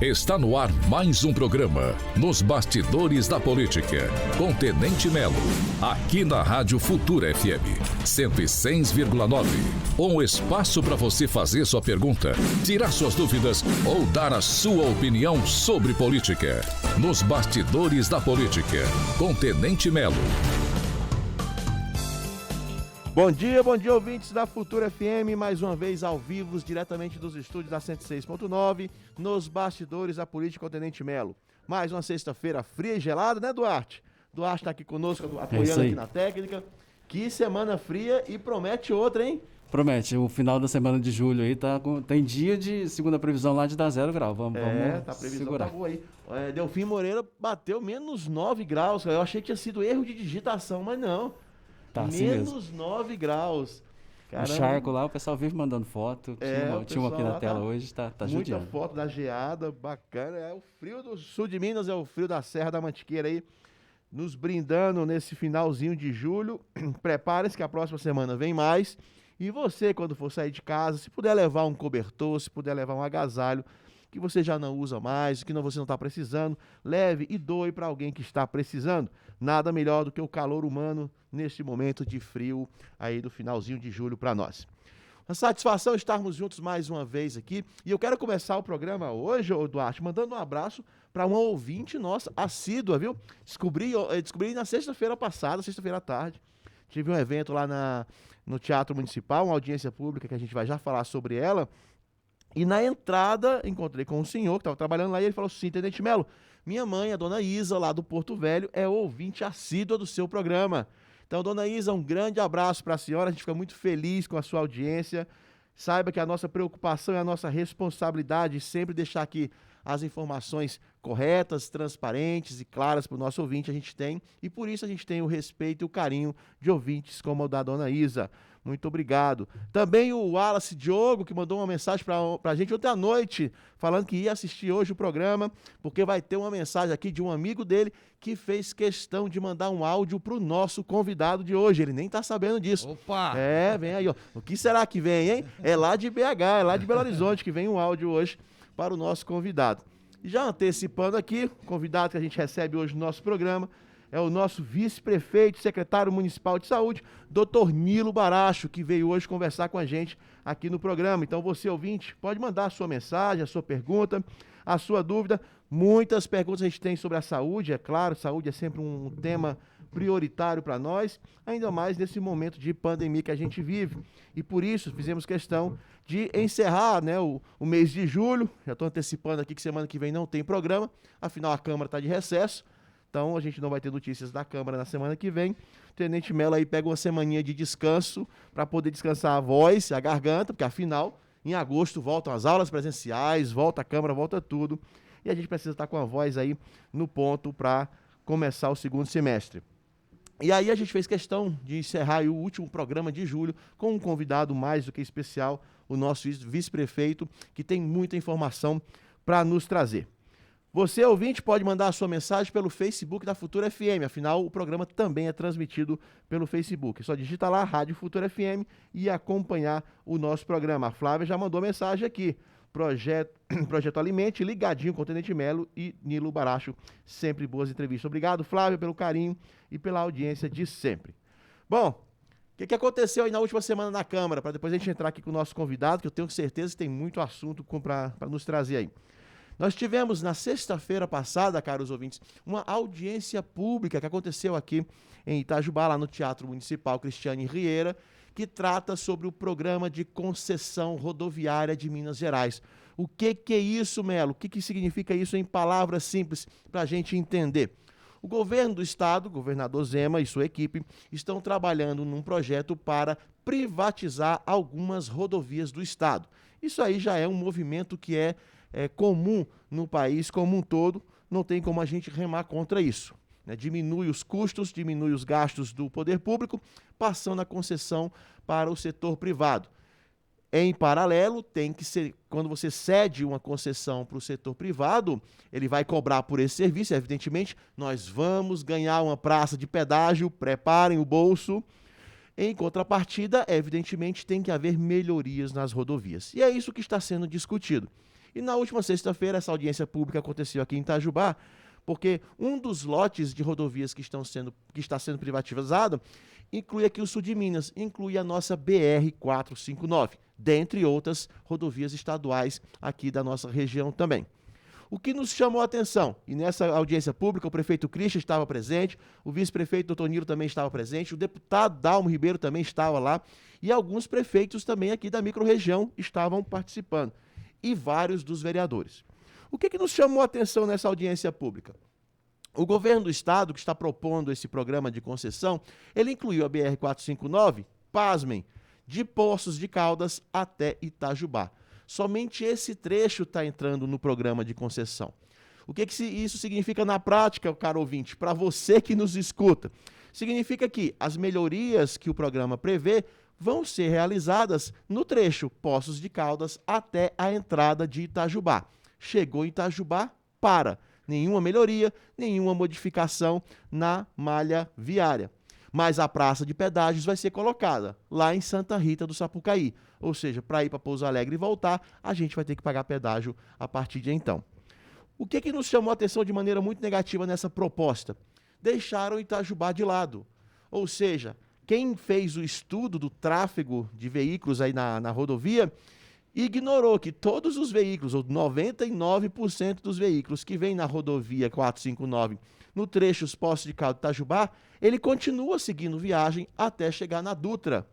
Está no ar mais um programa Nos Bastidores da Política, com Tenente Melo, aqui na Rádio Futura FM 106,9. Um espaço para você fazer sua pergunta, tirar suas dúvidas ou dar a sua opinião sobre política. Nos Bastidores da Política, com Tenente Melo. Bom dia, ouvintes da Futura FM, mais uma vez ao vivo, diretamente dos estúdios da 106.9, nos Bastidores da Política com o Tenente Melo. Mais uma sexta-feira fria e gelada, né, Duarte? Duarte tá aqui conosco, apoiando aqui na técnica. Que semana fria e promete outra, hein? Promete, o final da semana de julho aí tem dia de segunda previsão lá de dar 0 grau, vamos tá, a previsão segurar. Tá boa aí. Delfim Moreira bateu menos 9 graus, eu achei que tinha sido erro de digitação, mas não. Tá assim menos mesmo. 9 graus. Caramba. O charco lá, o pessoal vive mandando foto. Tinha uma aqui na tela hoje, tá judiando. Muita foto da geada, bacana. É o frio do sul de Minas, é o frio da Serra da Mantiqueira aí, nos brindando nesse finalzinho de julho. Prepare-se que a próxima semana vem mais. E você, quando for sair de casa, se puder levar um cobertor, se puder levar um agasalho, que você já não usa mais, que você não está precisando, leve e doe para alguém que está precisando. Nada melhor do que o calor humano neste momento de frio aí do finalzinho de julho para nós. Uma satisfação estarmos juntos mais uma vez aqui. E eu quero começar o programa hoje, Duarte, mandando um abraço para uma ouvinte nossa, assídua, viu? Descobri na sexta-feira passada, sexta-feira à tarde. Tive um evento lá no Teatro Municipal, uma audiência pública que a gente vai já falar sobre ela. E na entrada, encontrei com um senhor que estava trabalhando lá e ele falou assim: Tenente Melo, minha mãe, a dona Isa, lá do Porto Velho, é ouvinte assídua do seu programa. Então, dona Isa, um grande abraço para a senhora, a gente fica muito feliz com a sua audiência. Saiba que a nossa preocupação e a nossa responsabilidade sempre deixar aqui as informações corretas, transparentes e claras para o nosso ouvinte, a gente tem, e por isso a gente tem o respeito e o carinho de ouvintes como o da dona Isa. Muito obrigado. Também o Wallace Diogo, que mandou uma mensagem para a gente ontem à noite, falando que ia assistir hoje o programa, porque vai ter uma mensagem aqui de um amigo dele que fez questão de mandar um áudio para o nosso convidado de hoje. Ele nem está sabendo disso. Opa! Vem aí, ó. O que será que vem, hein? É lá de BH, é lá de Belo Horizonte que vem um áudio hoje para o nosso convidado. E já antecipando aqui, o convidado que a gente recebe hoje no nosso programa é o nosso vice-prefeito, secretário municipal de saúde, Dr. Nilo Baracho, que veio hoje conversar com a gente aqui no programa. Então você, ouvinte, pode mandar a sua mensagem, a sua pergunta, a sua dúvida. Muitas perguntas a gente tem sobre a saúde, é claro, saúde é sempre um tema prioritário para nós, ainda mais nesse momento de pandemia que a gente vive. E por isso fizemos questão de encerrar, né, o mês de julho. Já estou antecipando aqui que semana que vem não tem programa, afinal a Câmara está de recesso. Então a gente não vai ter notícias da Câmara na semana que vem. O Tenente Melo aí pega uma semaninha de descanso para poder descansar a voz e a garganta, porque afinal, em agosto voltam as aulas presenciais, volta a Câmara, volta tudo. E a gente precisa estar com a voz aí no ponto para começar o segundo semestre. E aí a gente fez questão de encerrar aí o último programa de julho com um convidado mais do que especial, o nosso vice-prefeito, que tem muita informação para nos trazer. Você, ouvinte, pode mandar a sua mensagem pelo Facebook da Futura FM, afinal o programa também é transmitido pelo Facebook. É só digita lá, Rádio Futura FM, e acompanhar o nosso programa. A Flávia já mandou mensagem aqui. Projeto Alimente, ligadinho com o Tenente Melo e Nilo Baracho. Sempre boas entrevistas. Obrigado, Flávia, pelo carinho e pela audiência de sempre. Bom, o que aconteceu aí na última semana na Câmara? Para depois a gente entrar aqui com o nosso convidado, que eu tenho certeza que tem muito assunto para nos trazer aí. Nós tivemos na sexta-feira passada, caros ouvintes, uma audiência pública que aconteceu aqui em Itajubá, lá no Teatro Municipal Cristiane Rieira, que trata sobre o programa de concessão rodoviária de Minas Gerais. O que é isso, Melo? O que significa isso em palavras simples para a gente entender? O governo do estado, o governador Zema e sua equipe, estão trabalhando num projeto para privatizar algumas rodovias do estado. Isso aí já é um movimento que é comum no país como um todo, não tem como a gente remar contra isso. Diminui os custos, diminui os gastos do poder público, passando a concessão para o setor privado. Em paralelo, tem que ser, quando você cede uma concessão para o setor privado, ele vai cobrar por esse serviço, evidentemente, nós vamos ganhar uma praça de pedágio, preparem o bolso. Em contrapartida, evidentemente, tem que haver melhorias nas rodovias. E é isso que está sendo discutido. E na última sexta-feira, essa audiência pública aconteceu aqui em Itajubá, porque um dos lotes de rodovias que está sendo privatizado inclui aqui o sul de Minas, inclui a nossa BR-459, dentre outras rodovias estaduais aqui da nossa região também. O que nos chamou a atenção, e nessa audiência pública o prefeito Christian estava presente, o vice-prefeito Dr. Nilo também estava presente, o deputado Dalmo Ribeiro também estava lá, e alguns prefeitos também aqui da microrregião estavam participando, e vários dos vereadores. O que nos chamou a atenção nessa audiência pública? O governo do estado, que está propondo esse programa de concessão, ele incluiu a BR-459, pasmem, de Poços de Caldas até Itajubá. Somente esse trecho está entrando no programa de concessão. O que isso significa na prática, caro ouvinte, para você que nos escuta? Significa que as melhorias que o programa prevê vão ser realizadas no trecho Poços de Caldas até a entrada de Itajubá. Chegou em Itajubá, para. Nenhuma melhoria, nenhuma modificação na malha viária. Mas a praça de pedágios vai ser colocada lá em Santa Rita do Sapucaí. Ou seja, para ir para Pouso Alegre e voltar, a gente vai ter que pagar pedágio a partir de então. O que nos chamou a atenção de maneira muito negativa nessa proposta? Deixaram Itajubá de lado. Ou seja, quem fez o estudo do tráfego de veículos aí na rodovia, ignorou que todos os veículos, ou 99% dos veículos que vêm na rodovia 459, no trecho os Poços de Caldas de Itajubá, ele continua seguindo viagem até chegar na Dutra.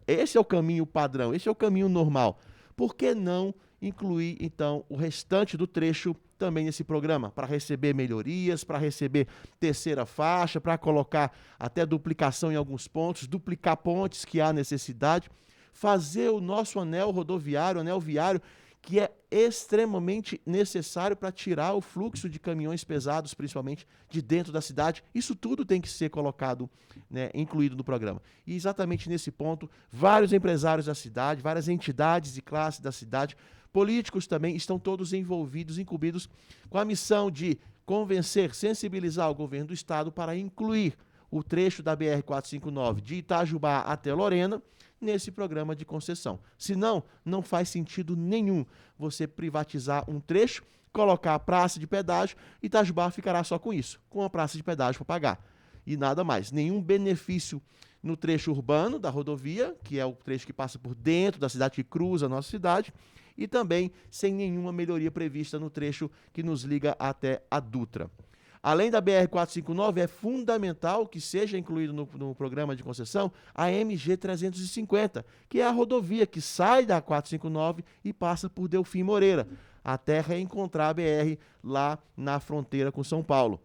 Esse é o caminho padrão, esse é o caminho normal. Por que não incluir, então, o restante do trecho também nesse programa? Para receber melhorias, para receber terceira faixa, para colocar até duplicação em alguns pontos, duplicar pontes que há necessidade, fazer o nosso anel rodoviário, anel viário, que é extremamente necessário para tirar o fluxo de caminhões pesados, principalmente de dentro da cidade. Isso tudo tem que ser colocado, né, incluído no programa. E exatamente nesse ponto, vários empresários da cidade, várias entidades e classes da cidade, políticos também, estão todos envolvidos, incumbidos com a missão de convencer, sensibilizar o governo do estado para incluir o trecho da BR-459 de Itajubá até Lorena nesse programa de concessão. Senão, não faz sentido nenhum você privatizar um trecho, colocar a praça de pedágio e Itajubá ficará só com isso, com a praça de pedágio para pagar. E nada mais. Nenhum benefício no trecho urbano da rodovia, que é o trecho que passa por dentro da cidade, que cruza a nossa cidade, e também sem nenhuma melhoria prevista no trecho que nos liga até a Dutra. Além da BR-459, é fundamental que seja incluído no programa de concessão a MG-350, que é a rodovia que sai da 459 e passa por Delfim Moreira, até reencontrar a BR lá na fronteira com São Paulo.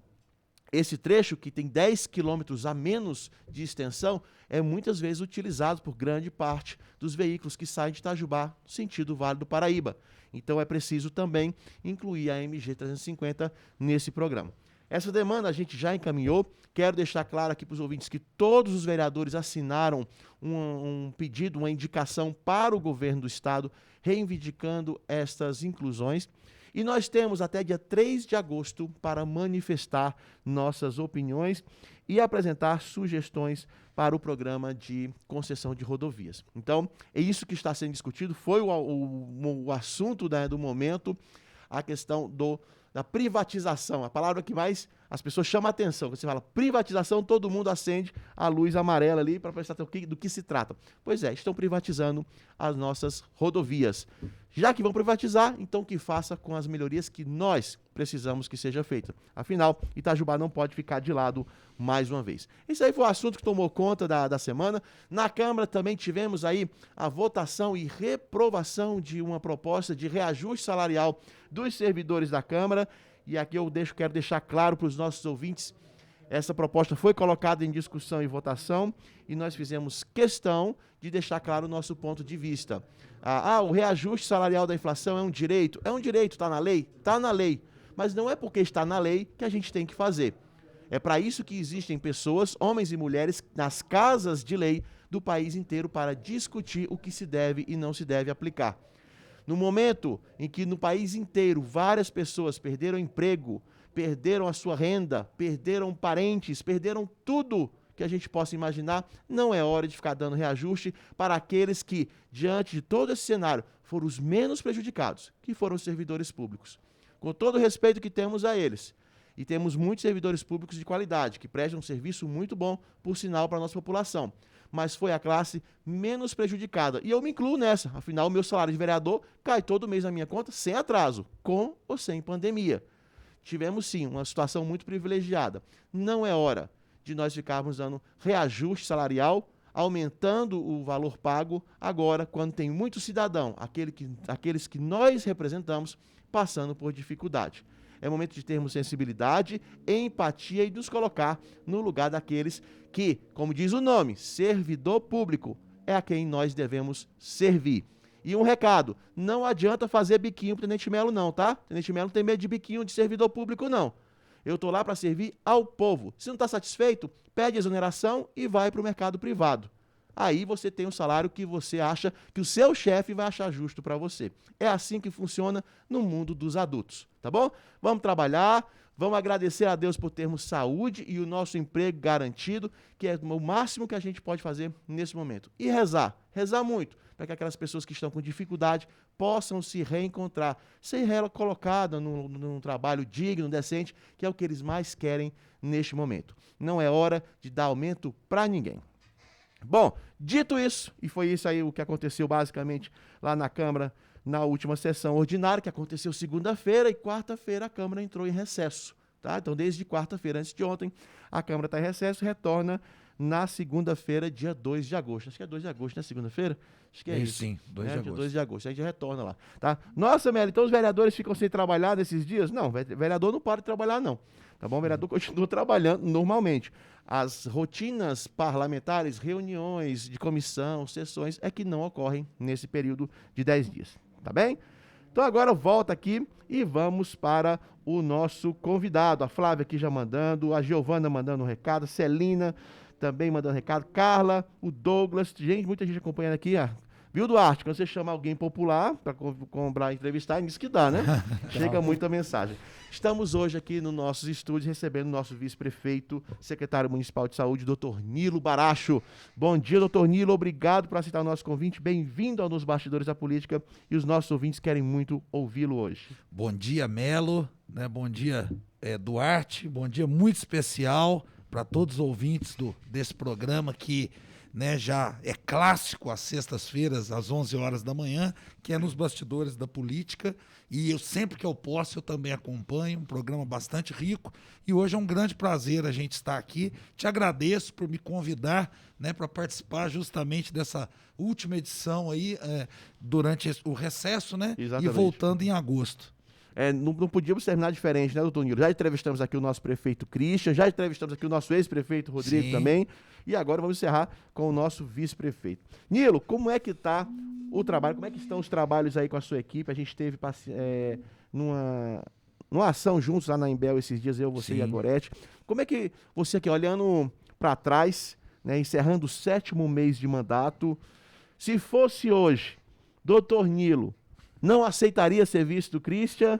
Esse trecho, que tem 10 quilômetros a menos de extensão, é muitas vezes utilizado por grande parte dos veículos que saem de Itajubá, no sentido Vale do Paraíba. Então é preciso também incluir a MG-350 nesse programa. Essa demanda a gente já encaminhou. Quero deixar claro aqui para os ouvintes que todos os vereadores assinaram um pedido, uma indicação para o governo do estado, reivindicando estas inclusões. E nós temos até dia 3 de agosto para manifestar nossas opiniões e apresentar sugestões para o programa de concessão de rodovias. Então, é isso que está sendo discutido, foi o assunto, né, do momento, a questão da privatização, a palavra que mais as pessoas chamam a atenção. Quando você fala privatização, todo mundo acende a luz amarela ali para prestar atenção do que se trata. Pois é, estão privatizando as nossas rodovias. Já que vão privatizar, então que faça com as melhorias que nós precisamos que seja feita. Afinal, Itajubá não pode ficar de lado mais uma vez. Esse aí foi o assunto que tomou conta da semana. Na Câmara também tivemos aí a votação e reprovação de uma proposta de reajuste salarial dos servidores da Câmara. E aqui eu quero deixar claro para os nossos ouvintes, essa proposta foi colocada em discussão e votação e nós fizemos questão de deixar claro o nosso ponto de vista. O reajuste salarial da inflação é um direito? É um direito, está na lei? Está na lei. Mas não é porque está na lei que a gente tem que fazer. É para isso que existem pessoas, homens e mulheres, nas casas de lei do país inteiro para discutir o que se deve e não se deve aplicar. No momento em que no país inteiro várias pessoas perderam emprego, perderam a sua renda, perderam parentes, perderam tudo que a gente possa imaginar, não é hora de ficar dando reajuste para aqueles que, diante de todo esse cenário, foram os menos prejudicados, que foram os servidores públicos. Com todo o respeito que temos a eles, e temos muitos servidores públicos de qualidade, que prestam um serviço muito bom, por sinal, para a nossa população. Mas foi a classe menos prejudicada. E eu me incluo nessa. Afinal, o meu salário de vereador cai todo mês na minha conta, sem atraso, com ou sem pandemia. Tivemos, sim, uma situação muito privilegiada. Não é hora de nós ficarmos dando reajuste salarial, aumentando o valor pago, agora, quando tem muito cidadão, aqueles que nós representamos, passando por dificuldade. É momento de termos sensibilidade, empatia e nos colocar no lugar daqueles que, como diz o nome, servidor público, é a quem nós devemos servir. E um recado, não adianta fazer biquinho pro Tenente Melo não, tá? Tenente Melo não tem medo de biquinho de servidor público não. Eu tô lá para servir ao povo. Se não está satisfeito, pede exoneração e vai para o mercado privado. Aí você tem um salário que você acha que o seu chefe vai achar justo para você. É assim que funciona no mundo dos adultos, tá bom? Vamos trabalhar, vamos agradecer a Deus por termos saúde e o nosso emprego garantido, que é o máximo que a gente pode fazer nesse momento. E rezar muito, para que aquelas pessoas que estão com dificuldade possam se reencontrar, ser colocadas num trabalho digno, decente, que é o que eles mais querem neste momento. Não é hora de dar aumento para ninguém. Bom, dito isso, e foi isso aí o que aconteceu basicamente lá na Câmara na última sessão ordinária, que aconteceu segunda-feira, e quarta-feira a Câmara entrou em recesso, tá? Então, desde quarta-feira, antes de ontem, a Câmara está em recesso, retorna na segunda-feira, dia 2 de agosto. Acho que é 2 de agosto, né? Segunda-feira? Acho que é isso. Sim, 2 de agosto. Dia 2 de agosto, a gente retorna lá, tá? Nossa, Melo, então os vereadores ficam sem trabalhar nesses dias? Não, vereador não para de trabalhar, não. Tá bom? O vereador continua trabalhando normalmente. As rotinas parlamentares, reuniões de comissão, sessões, é que não ocorrem nesse período de 10 dias, tá bem? Então agora volta aqui e vamos para o nosso convidado. A Flávia aqui já mandando, a Giovana mandando um recado, a Celina também mandando recado, Carla, o Douglas, gente, muita gente acompanhando aqui, viu, Duarte? Quando você chama alguém popular para comprar, entrevistar, nisso que dá, né? Chega muita mensagem. Estamos hoje aqui nos nossos estúdios recebendo o nosso vice-prefeito, secretário municipal de saúde, doutor Nilo Baracho. Bom dia, doutor Nilo, obrigado por aceitar o nosso convite. Bem-vindo ao Nos Bastidores da Política, e os nossos ouvintes querem muito ouvi-lo hoje. Bom dia, Melo, né? Bom dia, Duarte, bom dia muito especial para todos os ouvintes desse programa que, né, já é clássico às sextas-feiras, às 11 horas da manhã, que é Nos Bastidores da Política, e eu sempre que eu posso, eu também acompanho, um programa bastante rico, e hoje é um grande prazer a gente estar aqui. Te agradeço por me convidar, né, para participar justamente dessa última edição aí, durante o recesso, né, Exatamente. E voltando em agosto. Não podíamos terminar diferente, né, doutor Nilo? Já entrevistamos aqui o nosso prefeito Christian, já entrevistamos aqui o nosso ex-prefeito Rodrigo. Sim. Também, e agora vamos encerrar com o nosso vice-prefeito. Nilo, como é que está o trabalho, como é que estão os trabalhos aí com a sua equipe? A gente teve numa ação juntos lá na Embel esses dias, eu, você. Sim. E a Gorete. Como é que você aqui, olhando para trás, né, encerrando o 7º mês de mandato, se fosse hoje, doutor Nilo, não aceitaria ser vice do Christian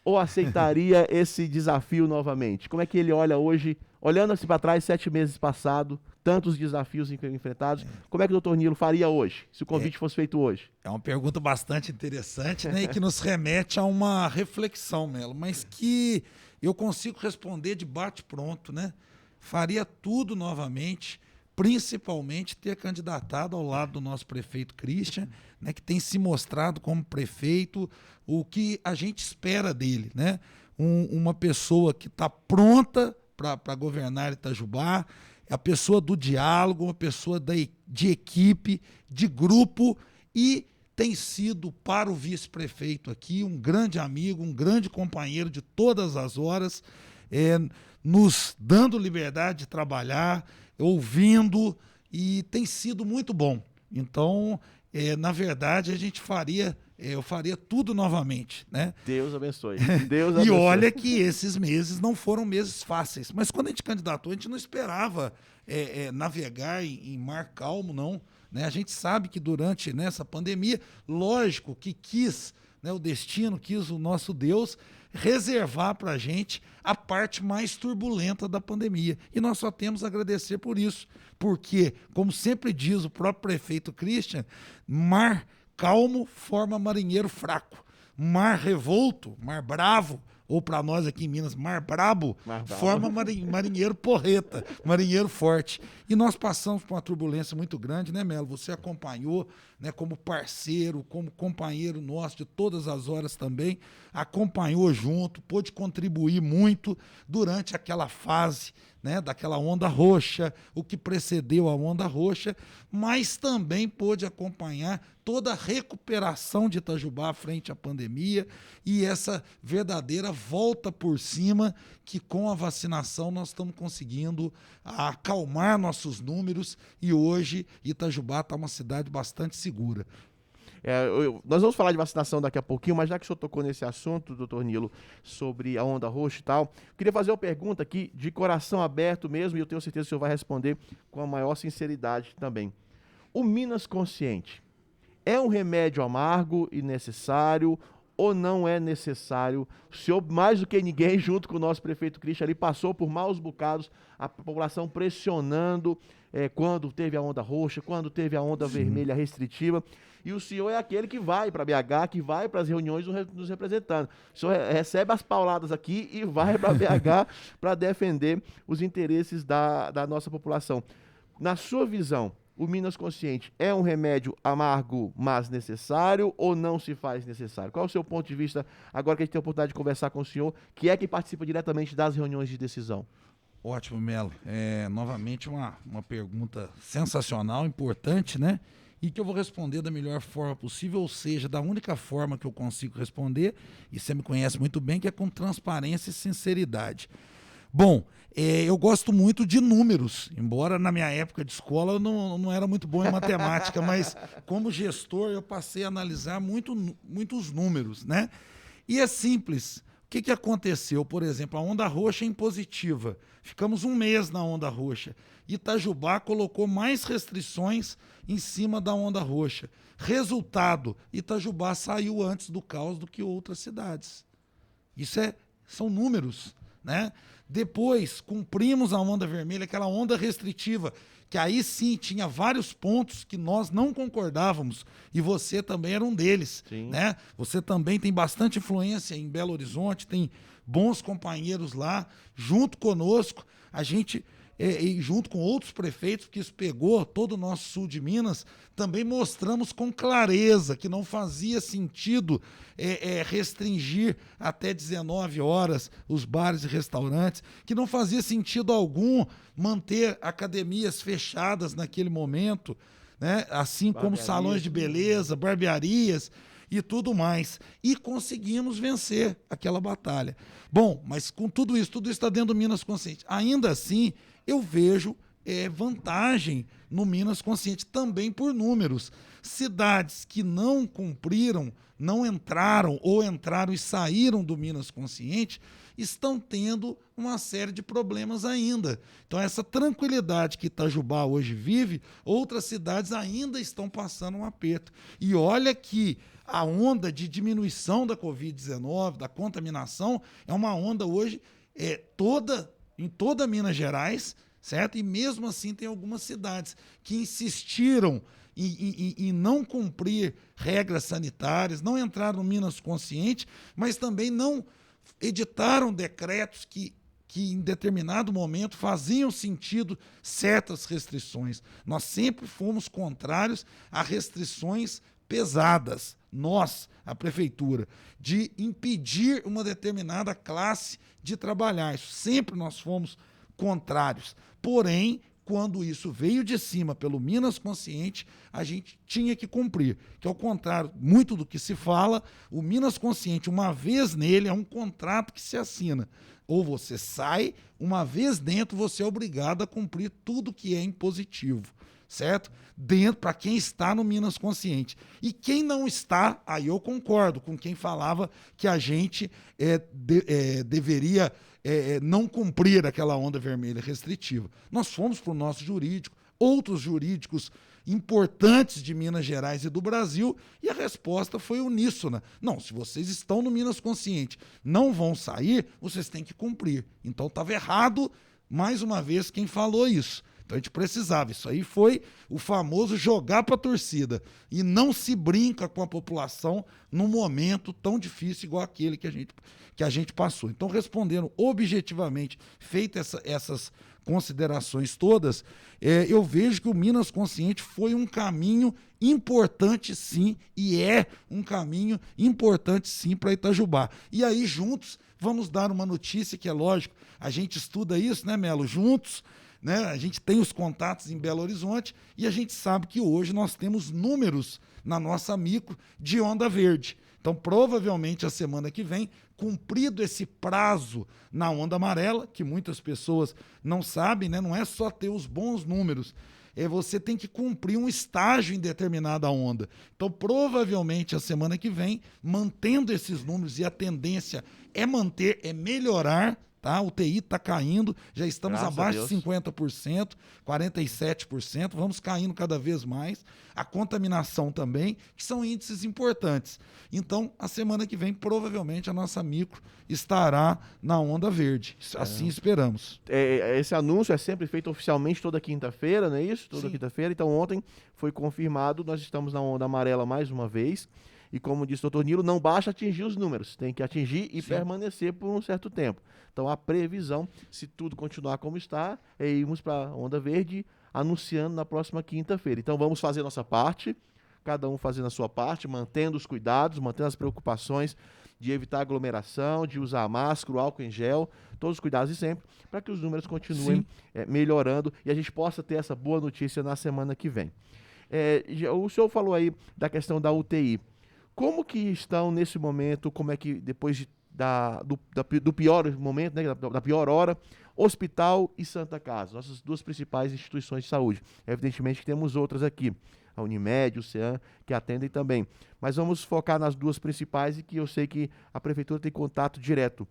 ou aceitaria esse desafio novamente? Como é que ele olha hoje, olhando assim para trás, 7 meses passados, tantos desafios enfrentados, como é que o doutor Nilo faria hoje, se o convite fosse feito hoje? É uma pergunta bastante interessante, né, e que nos remete a uma reflexão, Melo, mas que eu consigo responder de bate-pronto, né? Faria tudo novamente, principalmente ter candidatado ao lado do nosso prefeito Christian, né, que tem se mostrado como prefeito, o que a gente espera dele, né? Uma pessoa que está pronta para governar Itajubá, a pessoa do diálogo, uma pessoa de equipe, de grupo, e tem sido para o vice-prefeito aqui um grande amigo, um grande companheiro de todas as horas, nos dando liberdade de trabalhar, ouvindo, e tem sido muito bom. Então, na verdade, eu faria tudo novamente, né? Deus abençoe. Deus abençoe. E olha que esses meses não foram meses fáceis, mas quando a gente candidatou, a gente não esperava navegar em mar calmo, não, né? A gente sabe que durante essa pandemia, lógico que o destino quis, o nosso Deus, reservar para a gente a parte mais turbulenta da pandemia. E nós só temos a agradecer por isso, porque, como sempre diz o próprio prefeito Christian, mar calmo forma marinheiro fraco. Mar revolto, mar bravo, ou para nós aqui em Minas, mar brabo, forma marinheiro porreta, marinheiro forte. E nós passamos por uma turbulência muito grande, né, Melo? Você acompanhou, né, como parceiro, como companheiro nosso de todas as horas também, acompanhou junto, pôde contribuir muito durante aquela fase, né, daquela onda roxa, o que precedeu a onda roxa, mas também pôde acompanhar toda a recuperação de Itajubá frente à pandemia e essa verdadeira volta por cima que com a vacinação nós estamos conseguindo acalmar nossos números e hoje Itajubá está uma cidade bastante segura. Nós vamos falar de vacinação daqui a pouquinho, mas já que o senhor tocou nesse assunto, doutor Nilo, sobre a onda roxa e tal, queria fazer uma pergunta aqui de coração aberto mesmo, e eu tenho certeza que o senhor vai responder com a maior sinceridade também. O Minas Consciente é um remédio amargo e necessário ou não é necessário? O senhor, mais do que ninguém, junto com o nosso prefeito Christian ali, passou por maus bocados, a população pressionando quando teve a onda roxa, quando teve a onda vermelha restritiva. E o senhor é aquele que vai para BH, que vai para as reuniões nos representando. O senhor recebe as pauladas aqui e vai para BH para defender os interesses da nossa população. Na sua visão, o Minas Consciente é um remédio amargo, mas necessário, ou não se faz necessário? Qual é o seu ponto de vista, agora que a gente tem a oportunidade de conversar com o senhor, que é quem participa diretamente das reuniões de decisão? Ótimo, Melo. Novamente uma pergunta sensacional, importante, né? E que eu vou responder da melhor forma possível, ou seja, da única forma que eu consigo responder, e você me conhece muito bem, que é com transparência e sinceridade. Bom, eu gosto muito de números, embora na minha época de escola eu não era muito bom em matemática, mas como gestor eu passei a analisar muitos números, né? E é simples. O que aconteceu? Por exemplo, a onda roxa é impositiva. Ficamos um mês na onda roxa. Itajubá colocou mais restrições em cima da onda roxa. Resultado, Itajubá saiu antes do caos do que outras cidades. Isso são números, né? Depois, cumprimos a onda vermelha, aquela onda restritiva, que aí sim tinha vários pontos que nós não concordávamos, e você também era um deles, né? Você também tem bastante influência em Belo Horizonte, tem bons companheiros lá, junto conosco, a gente, e junto com outros prefeitos, que isso pegou todo o nosso sul de Minas, também mostramos com clareza que não fazia sentido restringir até 19 horas os bares e restaurantes, que não fazia sentido algum manter academias fechadas naquele momento, né? Assim como salões de beleza, barbearias e tudo mais. E conseguimos vencer aquela batalha. Bom, mas com tudo isso está dentro do Minas Consciente. Ainda assim, eu vejo vantagem no Minas Consciente também por números. Cidades que não cumpriram, não entraram ou entraram e saíram do Minas Consciente estão tendo uma série de problemas ainda. Então essa tranquilidade que Itajubá hoje vive, outras cidades ainda estão passando um aperto. E olha que a onda de diminuição da Covid-19, da contaminação, é uma onda hoje em toda Minas Gerais, certo? E mesmo assim tem algumas cidades que insistiram em não cumprir regras sanitárias, não entraram no Minas Consciente, mas também não editaram decretos que em determinado momento faziam sentido certas restrições. Nós sempre fomos contrários a restrições pesadas, nós, a prefeitura, de impedir uma determinada classe de trabalhar. Isso sempre nós fomos contrários. Porém, quando isso veio de cima pelo Minas Consciente, a gente tinha que cumprir. Que ao contrário, muito do que se fala, o Minas Consciente, uma vez nele, é um contrato que se assina. Ou você sai, uma vez dentro, você é obrigado a cumprir tudo que é impositivo, certo? Dentro, para quem está no Minas Consciente. E quem não está, aí eu concordo com quem falava que a gente deveria não cumprir aquela onda vermelha restritiva. Nós fomos para o nosso jurídico, outros jurídicos importantes de Minas Gerais e do Brasil, e a resposta foi uníssona. Não, se vocês estão no Minas Consciente, não vão sair, vocês têm que cumprir. Então estava errado, mais uma vez, quem falou isso. Então a gente precisava. Isso aí foi o famoso jogar para a torcida. E não se brinca com a população num momento tão difícil igual aquele que a gente passou. Então, respondendo objetivamente, feitas essas considerações todas, eu vejo que o Minas Consciente foi um caminho importante sim, e é um caminho importante sim para Itajubá. E aí, juntos, vamos dar uma notícia que é lógico, a gente estuda isso, né, Melo? Juntos, né? A gente tem os contatos em Belo Horizonte e a gente sabe que hoje nós temos números na nossa micro de onda verde. Então, provavelmente, a semana que vem, cumprido esse prazo na onda amarela, que muitas pessoas não sabem, né? Não é só ter os bons números, você tem que cumprir um estágio em determinada onda. Então, provavelmente, a semana que vem, mantendo esses números, e a tendência é manter, é melhorar, tá? O UTI está caindo, já estamos abaixo de 50%, 47%, vamos caindo cada vez mais. A contaminação também, que são índices importantes. Então, a semana que vem, provavelmente, a nossa micro estará na onda verde. Assim esperamos. Esse anúncio é sempre feito oficialmente toda quinta-feira, não é isso? Toda quinta-feira. Então, ontem foi confirmado, nós estamos na onda amarela mais uma vez. E como disse o doutor Nilo, não basta atingir os números, tem que atingir e permanecer por um certo tempo. Então a previsão, se tudo continuar como está, é irmos para a onda verde anunciando na próxima quinta-feira. Então vamos fazer nossa parte, cada um fazendo a sua parte, mantendo os cuidados, mantendo as preocupações de evitar aglomeração, de usar máscara, álcool em gel, todos os cuidados de sempre, para que os números continuem melhorando e a gente possa ter essa boa notícia na semana que vem. O senhor falou aí da questão da UTI. Como que estão nesse momento, como é que depois do pior momento, né, da pior hora, Hospital e Santa Casa, nossas duas principais instituições de saúde. Evidentemente que temos outras aqui, a Unimed, o CEAM, que atendem também. Mas vamos focar nas duas principais e que eu sei que a Prefeitura tem contato direto.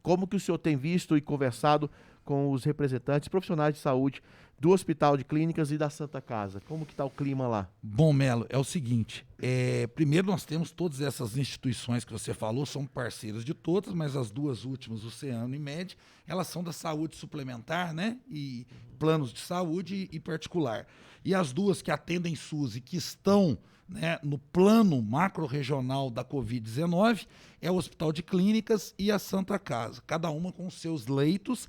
Como que o senhor tem visto e conversado com os representantes profissionais de saúde do Hospital de Clínicas e da Santa Casa? Como que está o clima lá? Bom, Melo, é o seguinte, primeiro nós temos todas essas instituições que você falou, são parceiras de todas, mas as duas últimas, o CEAM e a Unimed, elas são da saúde suplementar, né, e planos de saúde e particular. E as duas que atendem SUS e que estão, né, no plano macro-regional da Covid-19, é o Hospital de Clínicas e a Santa Casa, cada uma com seus leitos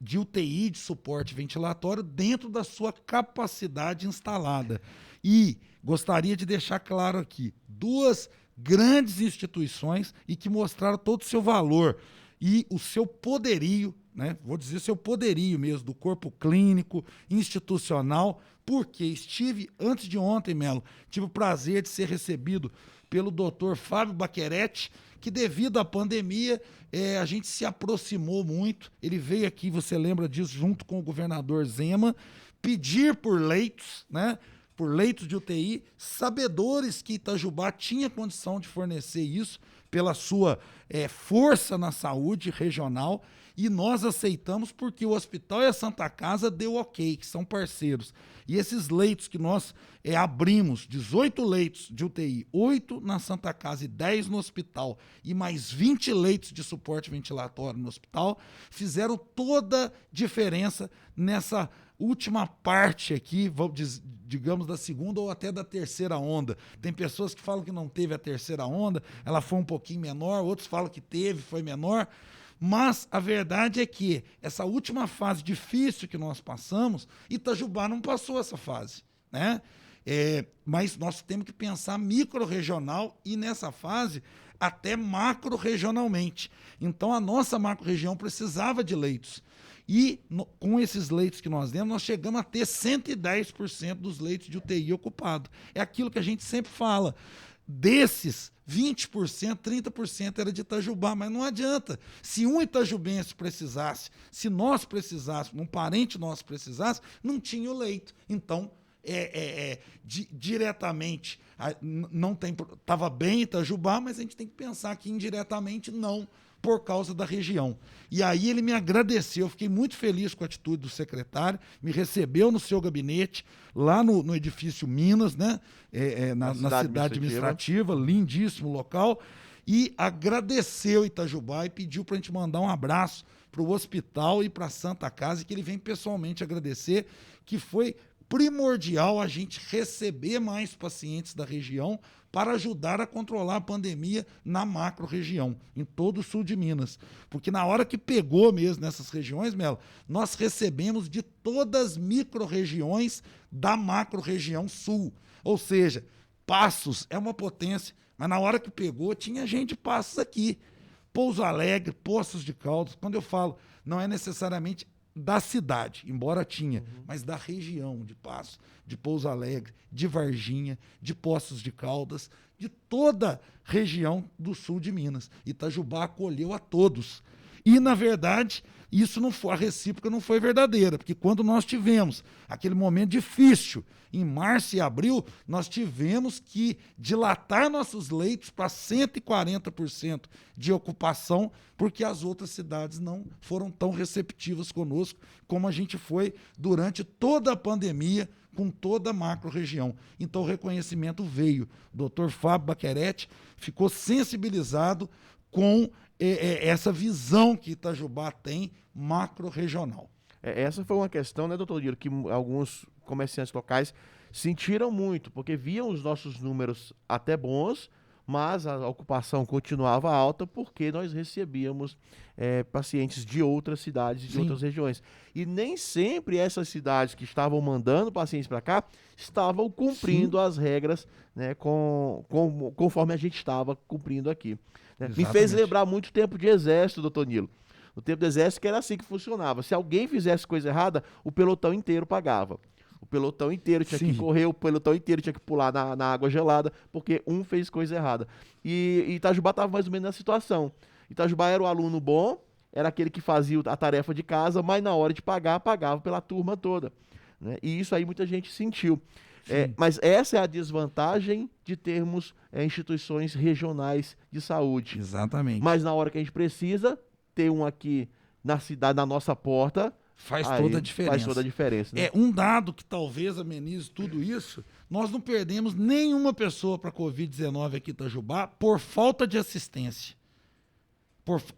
de UTI, de suporte ventilatório, dentro da sua capacidade instalada. E gostaria de deixar claro aqui, duas grandes instituições e que mostraram todo o seu valor e o seu poderio, né? Vou dizer seu poderio mesmo, do corpo clínico, institucional, porque estive, antes de ontem, Melo, tive o prazer de ser recebido pelo doutor Fábio Baquerete, que devido à pandemia, a gente se aproximou muito. Ele veio aqui, você lembra disso, junto com o governador Zema, pedir por leitos, né? Por leitos de UTI, sabedores que Itajubá tinha condição de fornecer isso pela sua força na saúde regional, e nós aceitamos porque o Hospital e a Santa Casa deu ok, que são parceiros. E esses leitos que nós abrimos, 18 leitos de UTI, 8 na Santa Casa e 10 no hospital, e mais 20 leitos de suporte ventilatório no hospital, fizeram toda a diferença nessa última parte aqui, digamos, da segunda ou até da terceira onda. Tem pessoas que falam que não teve a terceira onda, ela foi um pouquinho menor, outros falam que teve, foi menor. Mas a verdade é que essa última fase difícil que nós passamos, Itajubá não passou essa fase, né? Mas nós temos que pensar micro-regional e nessa fase até macro-regionalmente. Então a nossa macro-região precisava de leitos. E com esses leitos que nós demos, nós chegamos a ter 110% dos leitos de UTI ocupados. É aquilo que a gente sempre fala. Desses, 20%, 30% era de Itajubá, mas não adianta. Se um itajubense precisasse, se nós precisássemos, um parente nosso precisasse, não tinha o leito. Então, diretamente, não tem, estava bem Itajubá, mas a gente tem que pensar que indiretamente não, por causa da região. E aí ele me agradeceu, eu fiquei muito feliz com a atitude do secretário, me recebeu no seu gabinete, lá no edifício Minas, né? Na cidade administrativa, lindíssimo local, e agradeceu Itajubá e pediu para a gente mandar um abraço para o hospital e para a Santa Casa, e que ele vem pessoalmente agradecer, que foi primordial a gente receber mais pacientes da região para ajudar a controlar a pandemia na macro-região, em todo o sul de Minas. Porque na hora que pegou mesmo nessas regiões, Melo, nós recebemos de todas as micro-regiões da macro-região sul. Ou seja, Passos é uma potência, mas na hora que pegou, tinha gente de Passos aqui. Pouso Alegre, Poços de Caldas, quando eu falo, não é necessariamente da cidade, embora tinha, mas da região de Passos, de Pouso Alegre, de Varginha, de Poços de Caldas, de toda a região do sul de Minas. Itajubá acolheu a todos. E, na verdade, isso não foi, a recíproca não foi verdadeira, porque quando nós tivemos aquele momento difícil, em março e abril, nós tivemos que dilatar nossos leitos para 140% de ocupação, porque as outras cidades não foram tão receptivas conosco como a gente foi durante toda a pandemia, com toda a macro-região. Então o reconhecimento veio. O Dr. Fábio Baquerete ficou sensibilizado com essa visão que Itajubá tem macro-regional. Essa foi uma questão, né, doutor Dilo, que alguns comerciantes locais sentiram muito, porque viam os nossos números até bons, mas a ocupação continuava alta porque nós recebíamos pacientes de outras cidades, de outras regiões. E nem sempre essas cidades que estavam mandando pacientes para cá estavam cumprindo as regras, né, conforme a gente estava cumprindo aqui. Né? Me fez lembrar muito tempo de exército, doutor Nilo. No tempo do exército que era assim que funcionava. Se alguém fizesse coisa errada, o pelotão inteiro pagava. O pelotão inteiro tinha que correr, o pelotão inteiro tinha que pular na água gelada, porque um fez coisa errada. E Itajubá estava mais ou menos nessa situação. Itajubá era o aluno bom, era aquele que fazia a tarefa de casa, mas na hora de pagar, pagava pela turma toda. Né? E isso aí muita gente sentiu. Mas essa é a desvantagem de termos instituições regionais de saúde. Exatamente. Mas na hora que a gente precisa, ter um aqui na cidade, na nossa porta, faz toda a diferença. Faz toda a diferença. Né? Um dado que talvez amenize tudo isso, nós não perdemos nenhuma pessoa para a Covid-19 aqui em Itajubá por falta de assistência.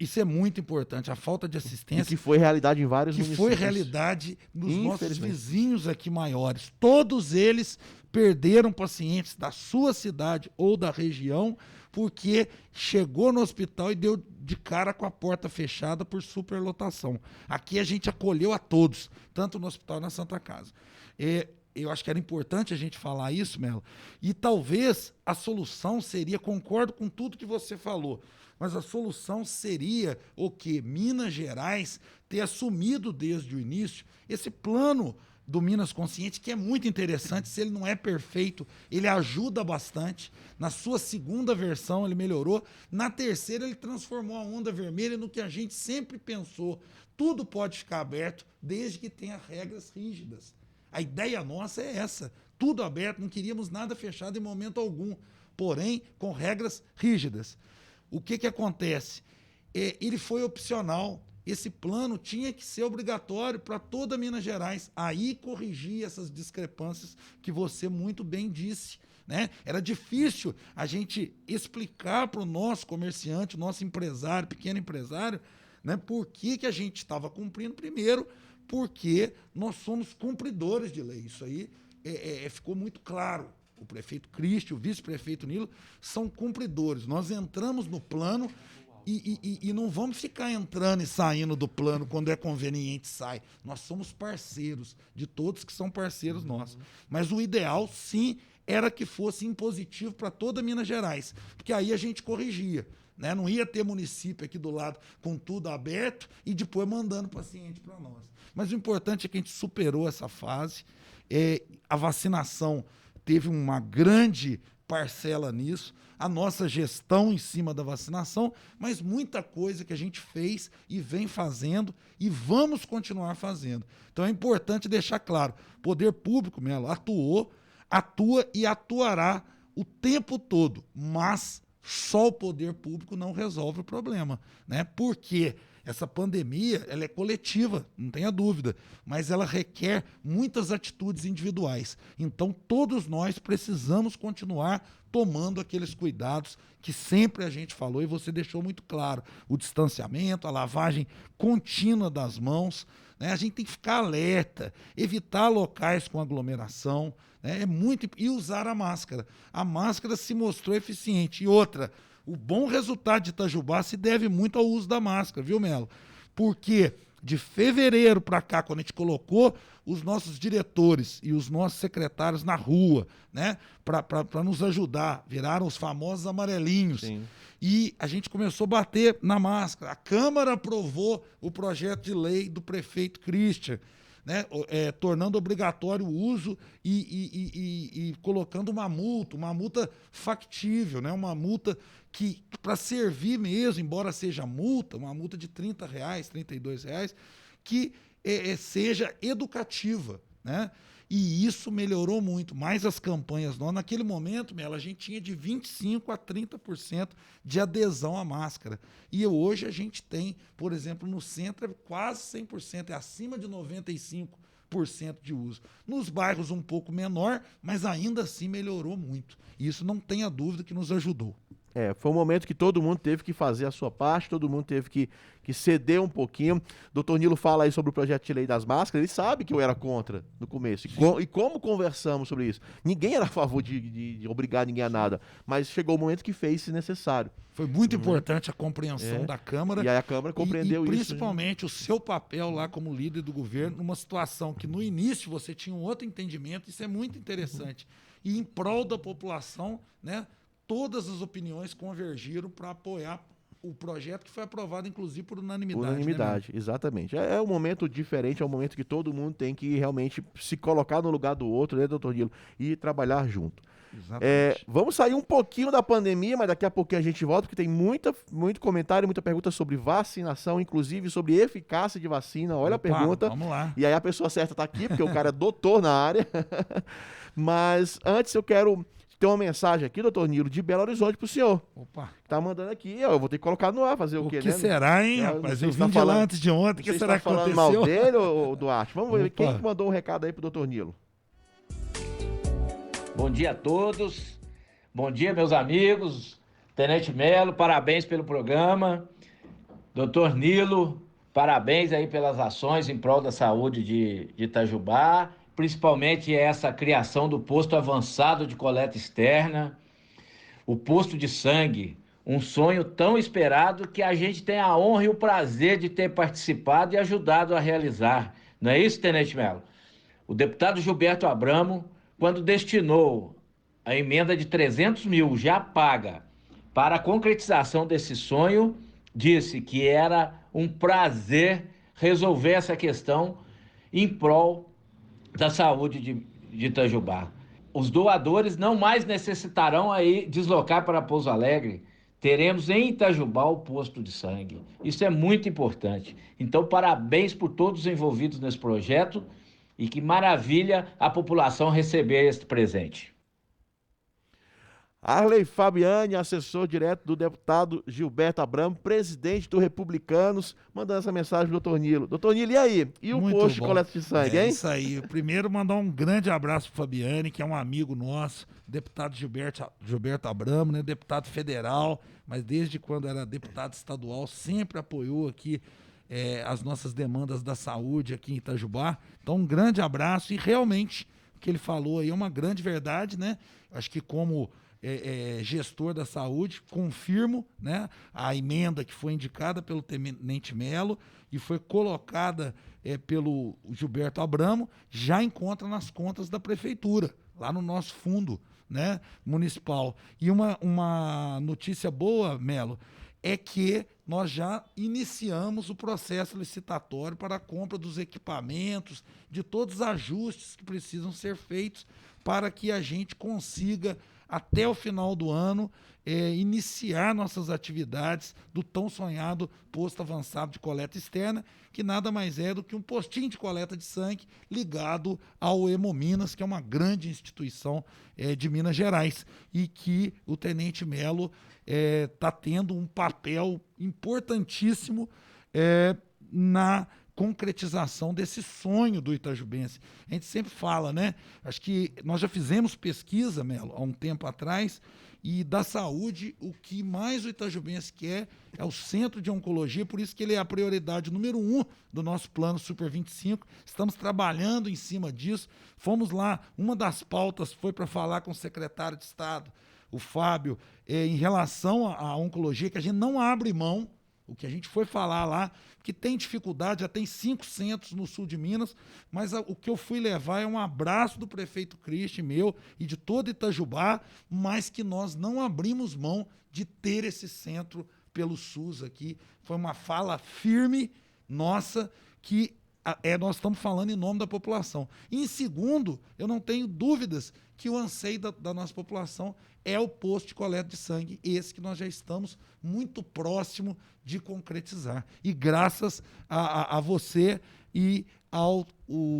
Isso é muito importante, a falta de assistência. E que foi realidade em vários municípios. Que foi realidade nos nossos vizinhos aqui maiores. Todos eles perderam pacientes da sua cidade ou da região porque chegou no hospital e deu de cara com a porta fechada por superlotação. Aqui a gente acolheu a todos, tanto no hospital e na Santa Casa. Eu acho que era importante a gente falar isso, Melo, e talvez a solução seria, concordo com tudo que você falou, mas a solução seria o quê? Minas Gerais ter assumido desde o início esse plano do Minas Consciente, que é muito interessante. Se ele não é perfeito, ele ajuda bastante. Na sua segunda versão, ele melhorou. Na terceira, ele transformou a onda vermelha no que a gente sempre pensou. Tudo pode ficar aberto, desde que tenha regras rígidas. A ideia nossa é essa. Tudo aberto, não queríamos nada fechado em momento algum. Porém, com regras rígidas. O que acontece? Ele foi opcional. Esse plano tinha que ser obrigatório para toda Minas Gerais. Aí corrigir essas discrepâncias que você muito bem disse. Né? Era difícil a gente explicar para o nosso comerciante, o nosso empresário, pequeno empresário, né, por que a gente estava cumprindo. Primeiro, porque nós somos cumpridores de lei. Isso aí ficou muito claro. O prefeito Cristi, o vice-prefeito Nilo, são cumpridores. Nós entramos no plano e não vamos ficar entrando e saindo do plano quando é conveniente, sai. Nós somos parceiros de todos que são parceiros nossos. Mas o ideal, sim, era que fosse impositivo para toda Minas Gerais, porque aí a gente corrigia. Né? Não ia ter município aqui do lado com tudo aberto e depois mandando paciente para nós. Mas o importante é que a gente superou essa fase. A vacinação teve uma grande parcela nisso, a nossa gestão em cima da vacinação, mas muita coisa que a gente fez e vem fazendo e vamos continuar fazendo. Então é importante deixar claro, o poder público, Melo, atua e atuará o tempo todo, mas só o poder público não resolve o problema, né? Porque essa pandemia, ela é coletiva, não tenha dúvida, mas ela requer muitas atitudes individuais. Então, todos nós precisamos continuar tomando aqueles cuidados que sempre a gente falou e você deixou muito claro. O distanciamento, a lavagem contínua das mãos, né? A gente tem que ficar alerta, evitar locais com aglomeração, né? E usar a máscara. A máscara se mostrou eficiente. E outra, o bom resultado de Itajubá se deve muito ao uso da máscara, viu, Melo? Porque de fevereiro para cá, quando a gente colocou os nossos diretores e os nossos secretários na rua, né, para nos ajudar, viraram os famosos amarelinhos. Sim. E a gente começou a bater na máscara. A Câmara aprovou o projeto de lei do prefeito Christian, né, tornando obrigatório o uso e colocando uma multa factível, né, uma multa que, para servir mesmo, embora seja multa, uma multa de R$30, R$32, que seja educativa, né? E isso melhorou muito. Mais as campanhas, naquele momento, Melo, a gente tinha de 25% a 30% de adesão à máscara. E hoje a gente tem, por exemplo, no centro é quase 100%, é acima de 95% de uso. Nos bairros um pouco menor, mas ainda assim melhorou muito. E isso não tenha dúvida que nos ajudou. Foi um momento que todo mundo teve que fazer a sua parte, todo mundo teve que ceder um pouquinho. Doutor Nilo fala aí sobre o projeto de lei das máscaras, ele sabe que eu era contra no começo. E como conversamos sobre isso? Ninguém era a favor de obrigar ninguém a nada, mas chegou o momento que fez-se necessário. Foi muito importante a compreensão da Câmara. E aí a Câmara compreendeu isso. Principalmente o seu papel lá como líder do governo, numa situação que no início você tinha um outro entendimento, isso é muito interessante. E em prol da população, né? Todas as opiniões convergiram para apoiar o projeto que foi aprovado, inclusive, por unanimidade. Unanimidade, né, exatamente. É um momento diferente, é um momento que todo mundo tem que realmente se colocar no lugar do outro, né, doutor Nilo, e trabalhar junto. Exatamente. Vamos sair um pouquinho da pandemia, mas daqui a pouquinho a gente volta, porque tem muito comentário, muita pergunta sobre vacinação, inclusive sobre eficácia de vacina. Olha a pergunta. Vamos lá. E aí a pessoa certa está aqui, porque o cara é doutor na área. Mas antes eu quero... Tem uma mensagem aqui, doutor Nilo, de Belo Horizonte pro senhor. Opa. Tá mandando aqui, eu vou ter que colocar no ar, fazer o quê, né? O que será, hein, rapaz? Eu vim de lá antes de ontem, o que será que aconteceu? Mal dele ou Duarte? Vamos ver Opa. quem que mandou um recado aí pro doutor Nilo. Bom dia a todos, bom dia meus amigos, Tenente Melo, parabéns pelo programa. Doutor Nilo, parabéns aí pelas ações em prol da saúde de Itajubá, principalmente essa criação do posto avançado de coleta externa, o posto de sangue, um sonho tão esperado que a gente tem a honra e o prazer de ter participado e ajudado a realizar. Não é isso, Tenente Melo? O deputado Gilberto Abramo, quando destinou a emenda de 300 mil já paga para a concretização desse sonho, disse que era um prazer resolver essa questão em prol da saúde de Itajubá. Os doadores não mais necessitarão aí deslocar para Pouso Alegre. Teremos em Itajubá o posto de sangue. Isso é muito importante. Então, parabéns por todos os envolvidos nesse projeto e que maravilha a população receber este presente. Arley Fabiani, assessor direto do deputado Gilberto Abramo, presidente do Republicanos, mandando essa mensagem pro doutor Nilo. Doutor Nilo, e aí? E o Muito posto de bom. coleta de sangue, hein? É isso aí. Primeiro, mandar um grande abraço pro Fabiani, que é um amigo nosso, deputado Gilberto Abramo, né? Deputado federal, mas desde quando era deputado estadual, sempre apoiou aqui as nossas demandas da saúde aqui em Itajubá. Então, um grande abraço. E realmente, o que ele falou aí é uma grande verdade, né? Acho que como gestor da saúde, confirmo, né, a emenda que foi indicada pelo Tenente Melo e foi colocada pelo Gilberto Abramo, já encontra nas contas da prefeitura, lá no nosso fundo, né, municipal. E uma notícia boa, Melo, é que nós já iniciamos o processo licitatório para a compra dos equipamentos, de todos os ajustes que precisam ser feitos para que a gente consiga, até o final do ano, iniciar nossas atividades do tão sonhado posto avançado de coleta externa, que nada mais é do que um postinho de coleta de sangue ligado ao Hemominas, que é uma grande instituição de Minas Gerais, e que o Tenente Melo está tendo um papel importantíssimo na concretização desse sonho do itajubense. A gente sempre fala, né? Acho que nós já fizemos pesquisa, Melo, há um tempo atrás, e da saúde, o que mais o itajubense quer é o centro de oncologia, por isso que ele é a prioridade número 1 do nosso plano Super 25. Estamos trabalhando em cima disso. Fomos lá, uma das pautas foi para falar com o secretário de Estado, o Fábio, em relação à oncologia, que a gente não abre mão. O que a gente foi falar lá, que tem dificuldade, já tem 5 centros no sul de Minas, mas o que eu fui levar é um abraço do prefeito Cristi, meu, e de todo Itajubá, mas que nós não abrimos mão de ter esse centro pelo SUS aqui. Foi uma fala firme nossa, que nós estamos falando em nome da população. E em segundo, eu não tenho dúvidas que o anseio da nossa população é o posto de coleta de sangue, esse que nós já estamos muito próximo de concretizar. E graças a você e ao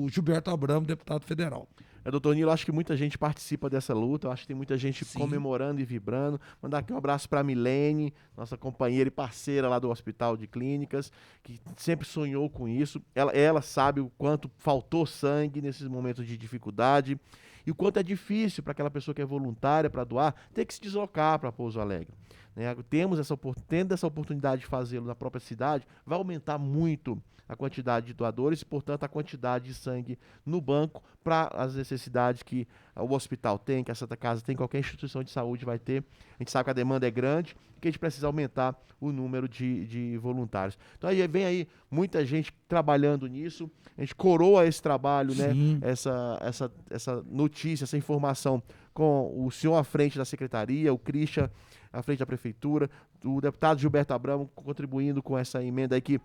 Gilberto Abramo, deputado federal. Doutor Nilo, acho que muita gente participa dessa luta, acho que tem muita gente Sim. comemorando e vibrando. Mandar aqui um abraço para a Milene, nossa companheira e parceira lá do Hospital de Clínicas, que sempre sonhou com isso. Ela sabe o quanto faltou sangue nesses momentos de dificuldade e o quanto é difícil para aquela pessoa que é voluntária para doar ter que se deslocar para Pouso Alegre. Tendo essa oportunidade de fazê-lo na própria cidade, vai aumentar muito a quantidade de doadores e, portanto, a quantidade de sangue no banco para as necessidades que o hospital tem, que a Santa Casa tem, qualquer instituição de saúde vai ter. A gente sabe que a demanda é grande e que a gente precisa aumentar o número de voluntários. Então, aí vem aí muita gente trabalhando nisso, a gente coroa esse trabalho, né? Essa notícia, essa informação com o senhor à frente da secretaria, o Christian à frente da prefeitura, o deputado Gilberto Abramo contribuindo com essa emenda aí que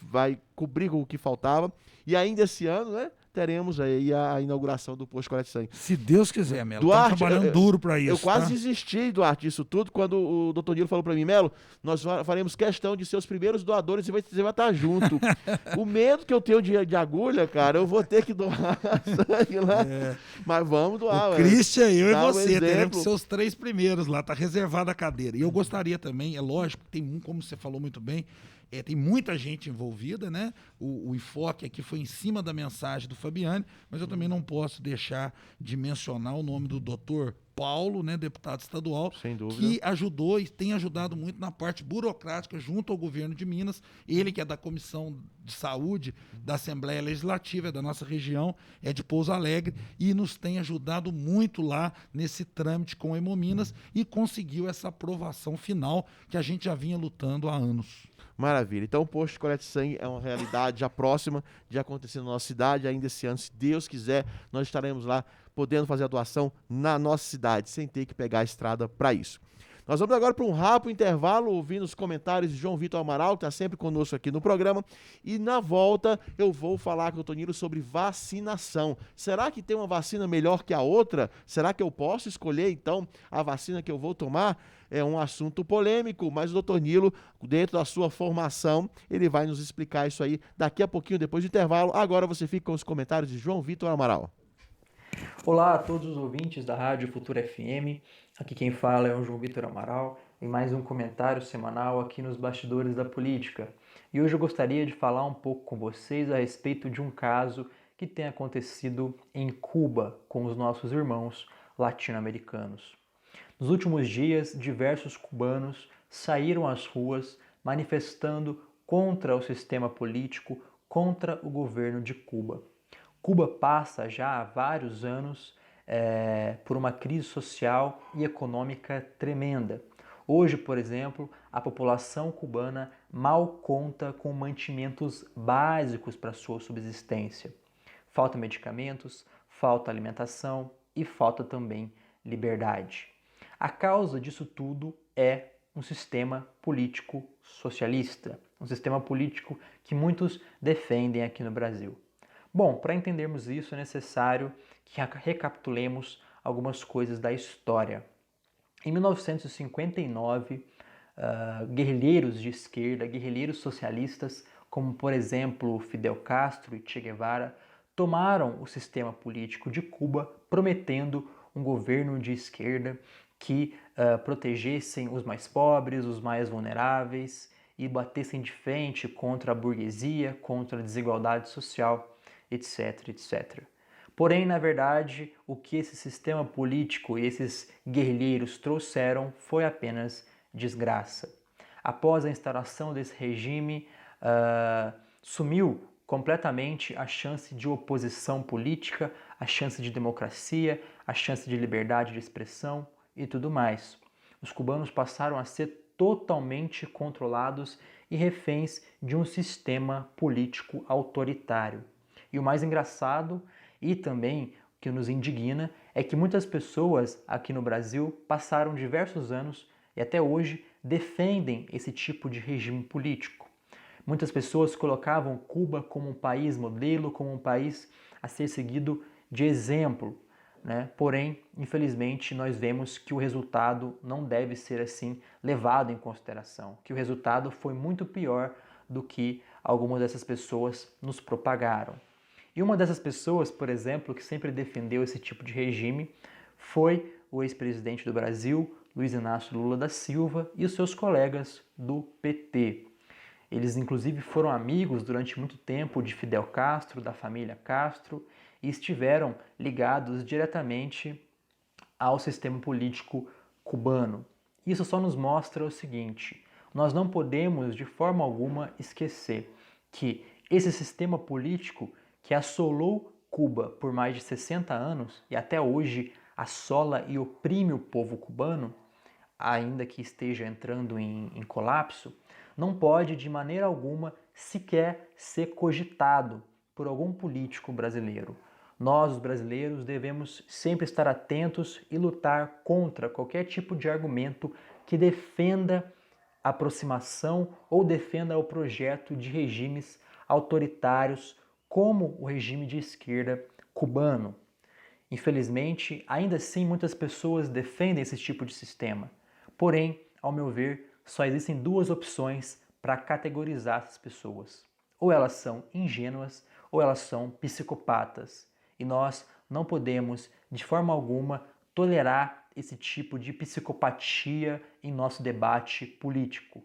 vai cobrir o que faltava. E ainda esse ano, né, teremos aí a inauguração do posto de coleta de sangue. Se Deus quiser, Melo. Duarte, Estamos trabalhando duro para isso. Eu quase desisti, Duarte, disso tudo, quando o doutor Nilo falou para mim, Melo, nós faremos questão de ser os primeiros doadores e você vai estar junto. O medo que eu tenho de agulha, cara, eu vou ter que doar sangue lá. Mas vamos doar. O Christian, eu e você, exemplo. teremos que ser os 3 primeiros lá, tá reservada a cadeira. E eu gostaria também, é lógico, tem como você falou muito bem, tem muita gente envolvida, né? O enfoque aqui foi em cima da mensagem do Fabiane, mas eu também não posso deixar de mencionar o nome do doutor Paulo, né, deputado estadual, sem dúvida, que ajudou e tem ajudado muito na parte burocrática junto ao governo de Minas. Ele que é da Comissão de Saúde da Assembleia Legislativa, é da nossa região, é de Pouso Alegre, e nos tem ajudado muito lá nesse trâmite com o Hemominas e conseguiu essa aprovação final que a gente já vinha lutando há anos. Maravilha. Então o posto de coleta de sangue é uma realidade já próxima de acontecer na nossa cidade. Ainda esse ano, se Deus quiser, nós estaremos lá podendo fazer a doação na nossa cidade, sem ter que pegar a estrada para isso. Nós vamos agora para um rápido intervalo, ouvindo os comentários de João Vitor Amaral, que está sempre conosco aqui no programa. E na volta eu vou falar com o doutor Nilo sobre vacinação. Será que tem uma vacina melhor que a outra? Será que eu posso escolher, então, a vacina que eu vou tomar? É um assunto polêmico, mas o doutor Nilo, dentro da sua formação, ele vai nos explicar isso aí daqui a pouquinho, depois do intervalo. Agora você fica com os comentários de João Vitor Amaral. Olá a todos os ouvintes da Rádio Futura FM, aqui quem fala é o João Vitor Amaral, em mais um comentário semanal aqui nos Bastidores da Política. E hoje eu gostaria de falar um pouco com vocês a respeito de um caso que tem acontecido em Cuba com os nossos irmãos latino-americanos. Nos últimos dias, diversos cubanos saíram às ruas manifestando contra o sistema político, contra o governo de Cuba. Cuba passa já há vários anos por uma crise social e econômica tremenda. Hoje, por exemplo, a população cubana mal conta com mantimentos básicos para sua subsistência. Falta medicamentos, falta alimentação e falta também liberdade. A causa disso tudo é um sistema político socialista, um sistema político que muitos defendem aqui no Brasil. Bom, para entendermos isso é necessário que recapitulemos algumas coisas da história. Em 1959, guerrilheiros de esquerda, guerrilheiros socialistas, como por exemplo Fidel Castro e Che Guevara, tomaram o sistema político de Cuba, prometendo um governo de esquerda que protegessem os mais pobres, os mais vulneráveis e batessem de frente contra a burguesia, contra a desigualdade social, etc, etc. Porém, na verdade, o que esse sistema político e esses guerrilheiros trouxeram foi apenas desgraça. Após a instalação desse regime, sumiu completamente a chance de oposição política, a chance de democracia, a chance de liberdade de expressão e tudo mais. Os cubanos passaram a ser totalmente controlados e reféns de um sistema político autoritário. E o mais engraçado e também o que nos indigna é que muitas pessoas aqui no Brasil passaram diversos anos e até hoje defendem esse tipo de regime político. Muitas pessoas colocavam Cuba como um país modelo, como um país a ser seguido de exemplo, né? Porém, infelizmente, nós vemos que o resultado não deve ser assim levado em consideração, que o resultado foi muito pior do que algumas dessas pessoas nos propagaram. E uma dessas pessoas, por exemplo, que sempre defendeu esse tipo de regime foi o ex-presidente do Brasil, Luiz Inácio Lula da Silva, e os seus colegas do PT. Eles, inclusive, foram amigos durante muito tempo de Fidel Castro, da família Castro, e estiveram ligados diretamente ao sistema político cubano. Isso só nos mostra o seguinte: nós não podemos, de forma alguma, esquecer que esse sistema político que assolou Cuba por mais de 60 anos e até hoje assola e oprime o povo cubano, ainda que esteja entrando em colapso, não pode de maneira alguma sequer ser cogitado por algum político brasileiro. Nós, os brasileiros, devemos sempre estar atentos e lutar contra qualquer tipo de argumento que defenda a aproximação ou defenda o projeto de regimes autoritários como o regime de esquerda cubano. Infelizmente, ainda assim, muitas pessoas defendem esse tipo de sistema. Porém, ao meu ver, só existem duas opções para categorizar essas pessoas. Ou elas são ingênuas ou elas são psicopatas. E nós não podemos, de forma alguma, tolerar esse tipo de psicopatia em nosso debate político.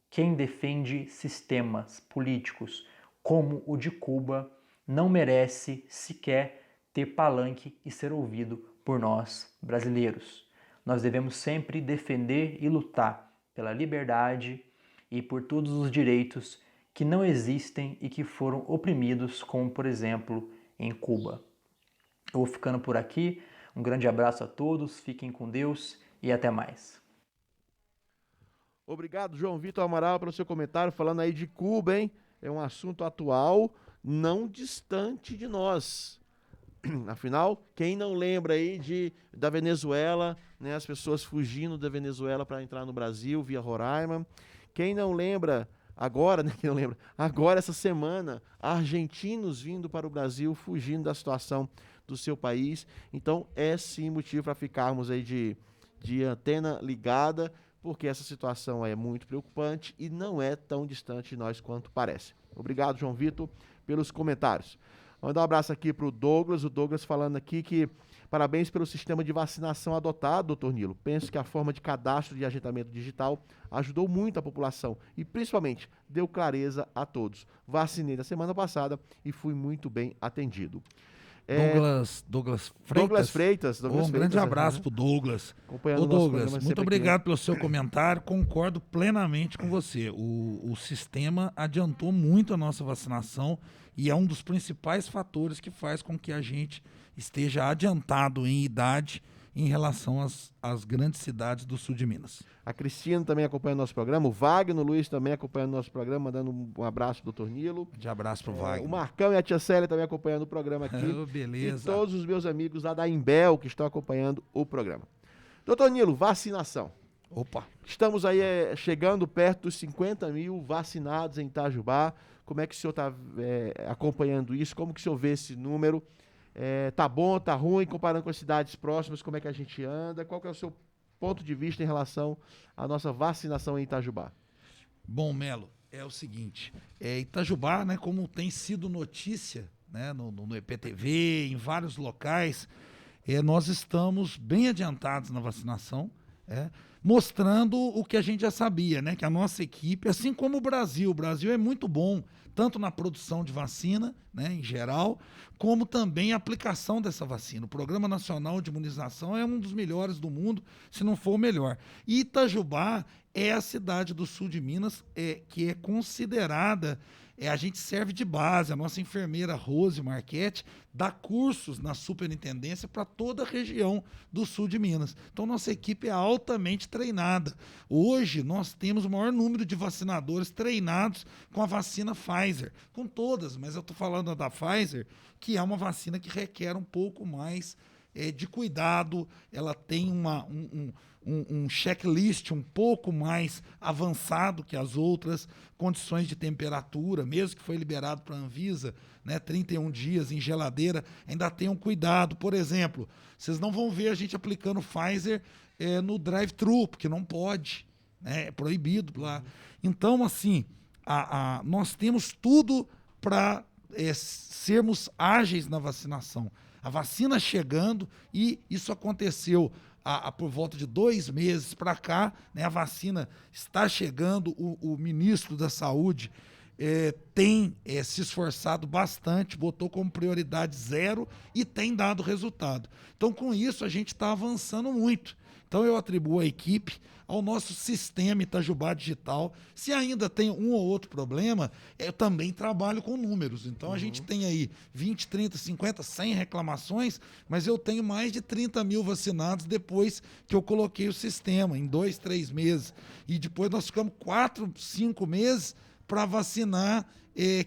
Quem defende sistemas políticos como o de Cuba não merece sequer ter palanque e ser ouvido por nós, brasileiros. Nós devemos sempre defender e lutar pela liberdade e por todos os direitos que não existem e que foram oprimidos, como, por exemplo, em Cuba. Eu vou ficando por aqui. Um grande abraço a todos, fiquem com Deus e até mais. Obrigado, João Vitor Amaral, pelo seu comentário, falando aí de Cuba, hein? É um assunto atual, não distante de nós. Afinal, quem não lembra aí da Venezuela, né, as pessoas fugindo da Venezuela para entrar no Brasil via Roraima? Quem não lembra agora, né, quem não lembra, agora essa semana, argentinos vindo para o Brasil, fugindo da situação do seu país? Então, é sim motivo para ficarmos aí de antena ligada, porque essa situação é muito preocupante e não é tão distante de nós quanto parece. Obrigado, João Vitor, pelos comentários. Vou mandar um abraço aqui para o Douglas falando aqui que parabéns pelo sistema de vacinação adotado, doutor Nilo. Penso que a forma de cadastro de agendamento digital ajudou muito a população e, principalmente, deu clareza a todos. Vacinei na semana passada e fui muito bem atendido. Douglas Freitas. Um grande abraço pro Douglas. Ô Douglas, muito obrigado pelo seu comentário. Concordo plenamente com você. O sistema adiantou muito a nossa vacinação e é um dos principais fatores que faz com que a gente esteja adiantado em idade em relação às grandes cidades do sul de Minas. A Cristina também acompanha o nosso programa, o Wagner Luiz também acompanhando o nosso programa, mandando um abraço pro doutor Nilo. De abraço pro Wagner. O Marcão e a tia Célia também acompanhando o programa aqui. Beleza. E todos os meus amigos lá da Imbel que estão acompanhando o programa. Doutor Nilo, vacinação. Opa! Estamos aí chegando perto dos 50 mil vacinados em Itajubá. Como é que o senhor está acompanhando isso? Como que o senhor vê esse número? Tá bom, tá ruim, comparando com as cidades próximas, como é que a gente anda? Qual que é o seu ponto de vista em relação à nossa vacinação em Itajubá? Bom, Melo, é o seguinte, Itajubá, né, como tem sido notícia, né, no EPTV, em vários locais, nós estamos bem adiantados na vacinação, mostrando o que a gente já sabia, né? Que a nossa equipe, assim como o Brasil é muito bom, tanto na produção de vacina, né, em geral, como também a aplicação dessa vacina. O Programa Nacional de Imunização é um dos melhores do mundo, se não for o melhor. E Itajubá é a cidade do sul de Minas que é considerada, a gente serve de base, a nossa enfermeira Rose Marchetti dá cursos na superintendência para toda a região do sul de Minas. Então, nossa equipe é altamente treinada. Hoje, nós temos o maior número de vacinadores treinados com a vacina Pfizer, com todas, mas eu estou falando da Pfizer, que é uma vacina que requer um pouco mais de cuidado, ela tem um checklist um pouco mais avançado que as outras, condições de temperatura, mesmo que foi liberado para a Anvisa, né, 31 dias em geladeira, ainda tem um cuidado. Por exemplo, vocês não vão ver a gente aplicando Pfizer no drive-thru, porque não pode, né, é proibido lá. Então, assim, nós temos tudo para sermos ágeis na vacinação. A vacina chegando, e isso aconteceu por volta de 2 meses para cá, né, a vacina está chegando, o ministro da Saúde tem se esforçado bastante, botou como prioridade 0 e tem dado resultado. Então, com isso, a gente está avançando muito. Então, eu atribuo a equipe ao nosso sistema Itajubá Digital. Se ainda tem um ou outro problema, eu também trabalho com números. Então, a gente tem aí 20, 30, 50, 100 reclamações, mas eu tenho mais de 30 mil vacinados depois que eu coloquei o sistema, em 2, 3 meses. E depois nós ficamos 4, 5 meses para vacinar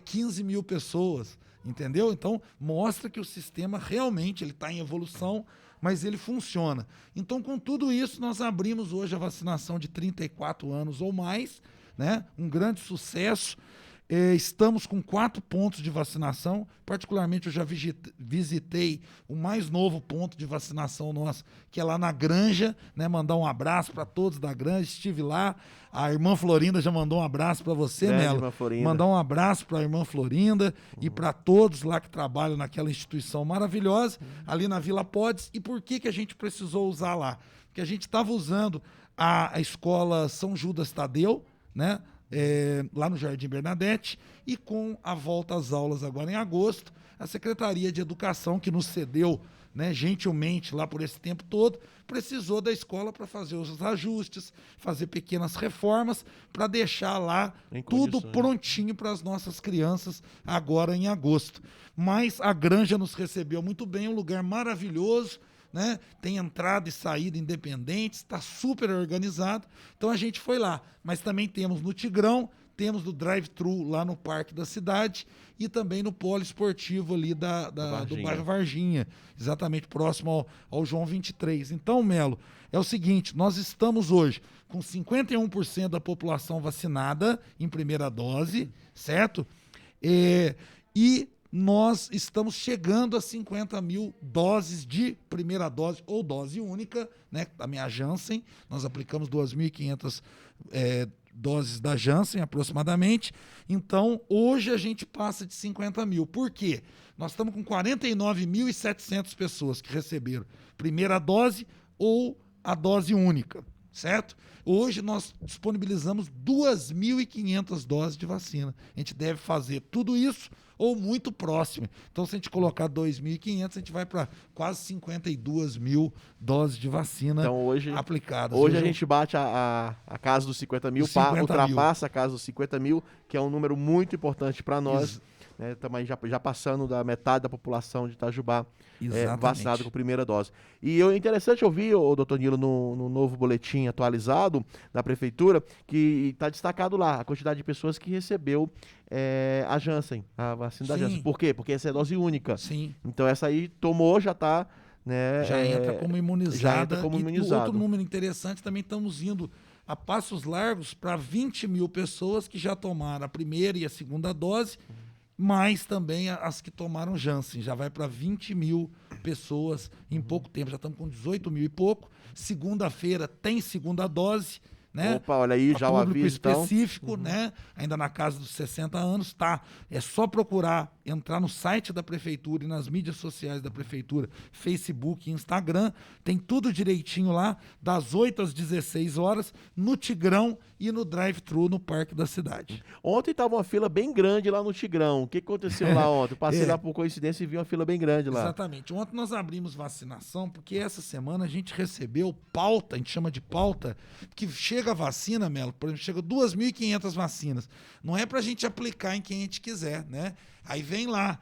15 mil pessoas, entendeu? Então, mostra que o sistema realmente está em evolução, mas ele funciona. Então, com tudo isso, nós abrimos hoje a vacinação de 34 anos ou mais, né? Um grande sucesso. Estamos com 4 pontos de vacinação. Particularmente, eu já visitei o mais novo ponto de vacinação nosso, que é lá na Granja, né? Mandar um abraço para todos da Granja. Estive lá. A irmã Florinda já mandou um abraço para você, Melo. Mandar um abraço para a irmã Florinda e para todos lá que trabalham naquela instituição maravilhosa, ali na Vila Podes. E por que a gente precisou usar lá? Porque a gente estava usando a escola São Judas Tadeu, né? Lá no Jardim Bernadette, e com a volta às aulas agora em agosto, a Secretaria de Educação, que nos cedeu, né, gentilmente lá por esse tempo todo, precisou da escola para fazer os ajustes, fazer pequenas reformas, para deixar lá tudo prontinho para as nossas crianças agora em agosto. Mas a Granja nos recebeu muito bem, um lugar maravilhoso, né? Tem entrada e saída independentes, está super organizado. Então a gente foi lá. Mas também temos no Tigrão, temos no drive-thru lá no Parque da Cidade e também no polo esportivo ali do bairro Varginha, exatamente próximo ao João 23. Então, Melo, é o seguinte, nós estamos hoje com 51% da população vacinada em primeira dose, certo? E nós estamos chegando a 50 mil doses de primeira dose ou dose única, né, da minha Janssen. Nós aplicamos 2.500 doses da Janssen, aproximadamente. Então, hoje a gente passa de 50 mil. Por quê? Nós estamos com 49.700 pessoas que receberam primeira dose ou a dose única, certo? Hoje nós disponibilizamos 2.500 doses de vacina. A gente deve fazer tudo isso ou muito próximo. Então, se a gente colocar 2.500, a gente vai para quase 52 mil doses de vacina aplicadas. Hoje a gente bate a casa dos 50 mil, ultrapassa a casa dos 50 mil, que é um número muito importante para nós. Estamos já passando da metade da população de Itajubá vacinado com primeira dose. E é interessante ouvir, doutor Nilo, no novo boletim atualizado da Prefeitura, que está destacado lá a quantidade de pessoas que recebeu a Janssen, a vacina da Janssen. Por quê? Porque essa é dose única. Sim. Então essa aí tomou, já está... Né, já entra como imunizada. Já entra como imunizado. Outro número interessante, também estamos indo a passos largos para 20 mil pessoas que já tomaram a primeira e a segunda dose, mas também as que tomaram Janssen. Já vai para 20 mil pessoas em pouco tempo. Já estamos com 18 mil e pouco. Segunda-feira tem segunda dose, né? Opa, olha aí, já o público aviso, então. específico, né? Ainda na casa dos 60 anos, tá? É só procurar, entrar no site da prefeitura e nas mídias sociais da prefeitura, Facebook e Instagram, tem tudo direitinho lá, das 8 às 16 horas, no Tigrão e no drive-thru no Parque da Cidade. Ontem tava uma fila bem grande lá no Tigrão. O que aconteceu lá ontem? Eu passei lá por coincidência e vi uma fila bem grande lá. Exatamente. Ontem nós abrimos vacinação, porque essa semana a gente recebeu pauta, a gente chama de pauta, que chega a vacina, Melo, por exemplo, chega 2.500 vacinas. Não é pra gente aplicar em quem a gente quiser, né? Aí vem lá,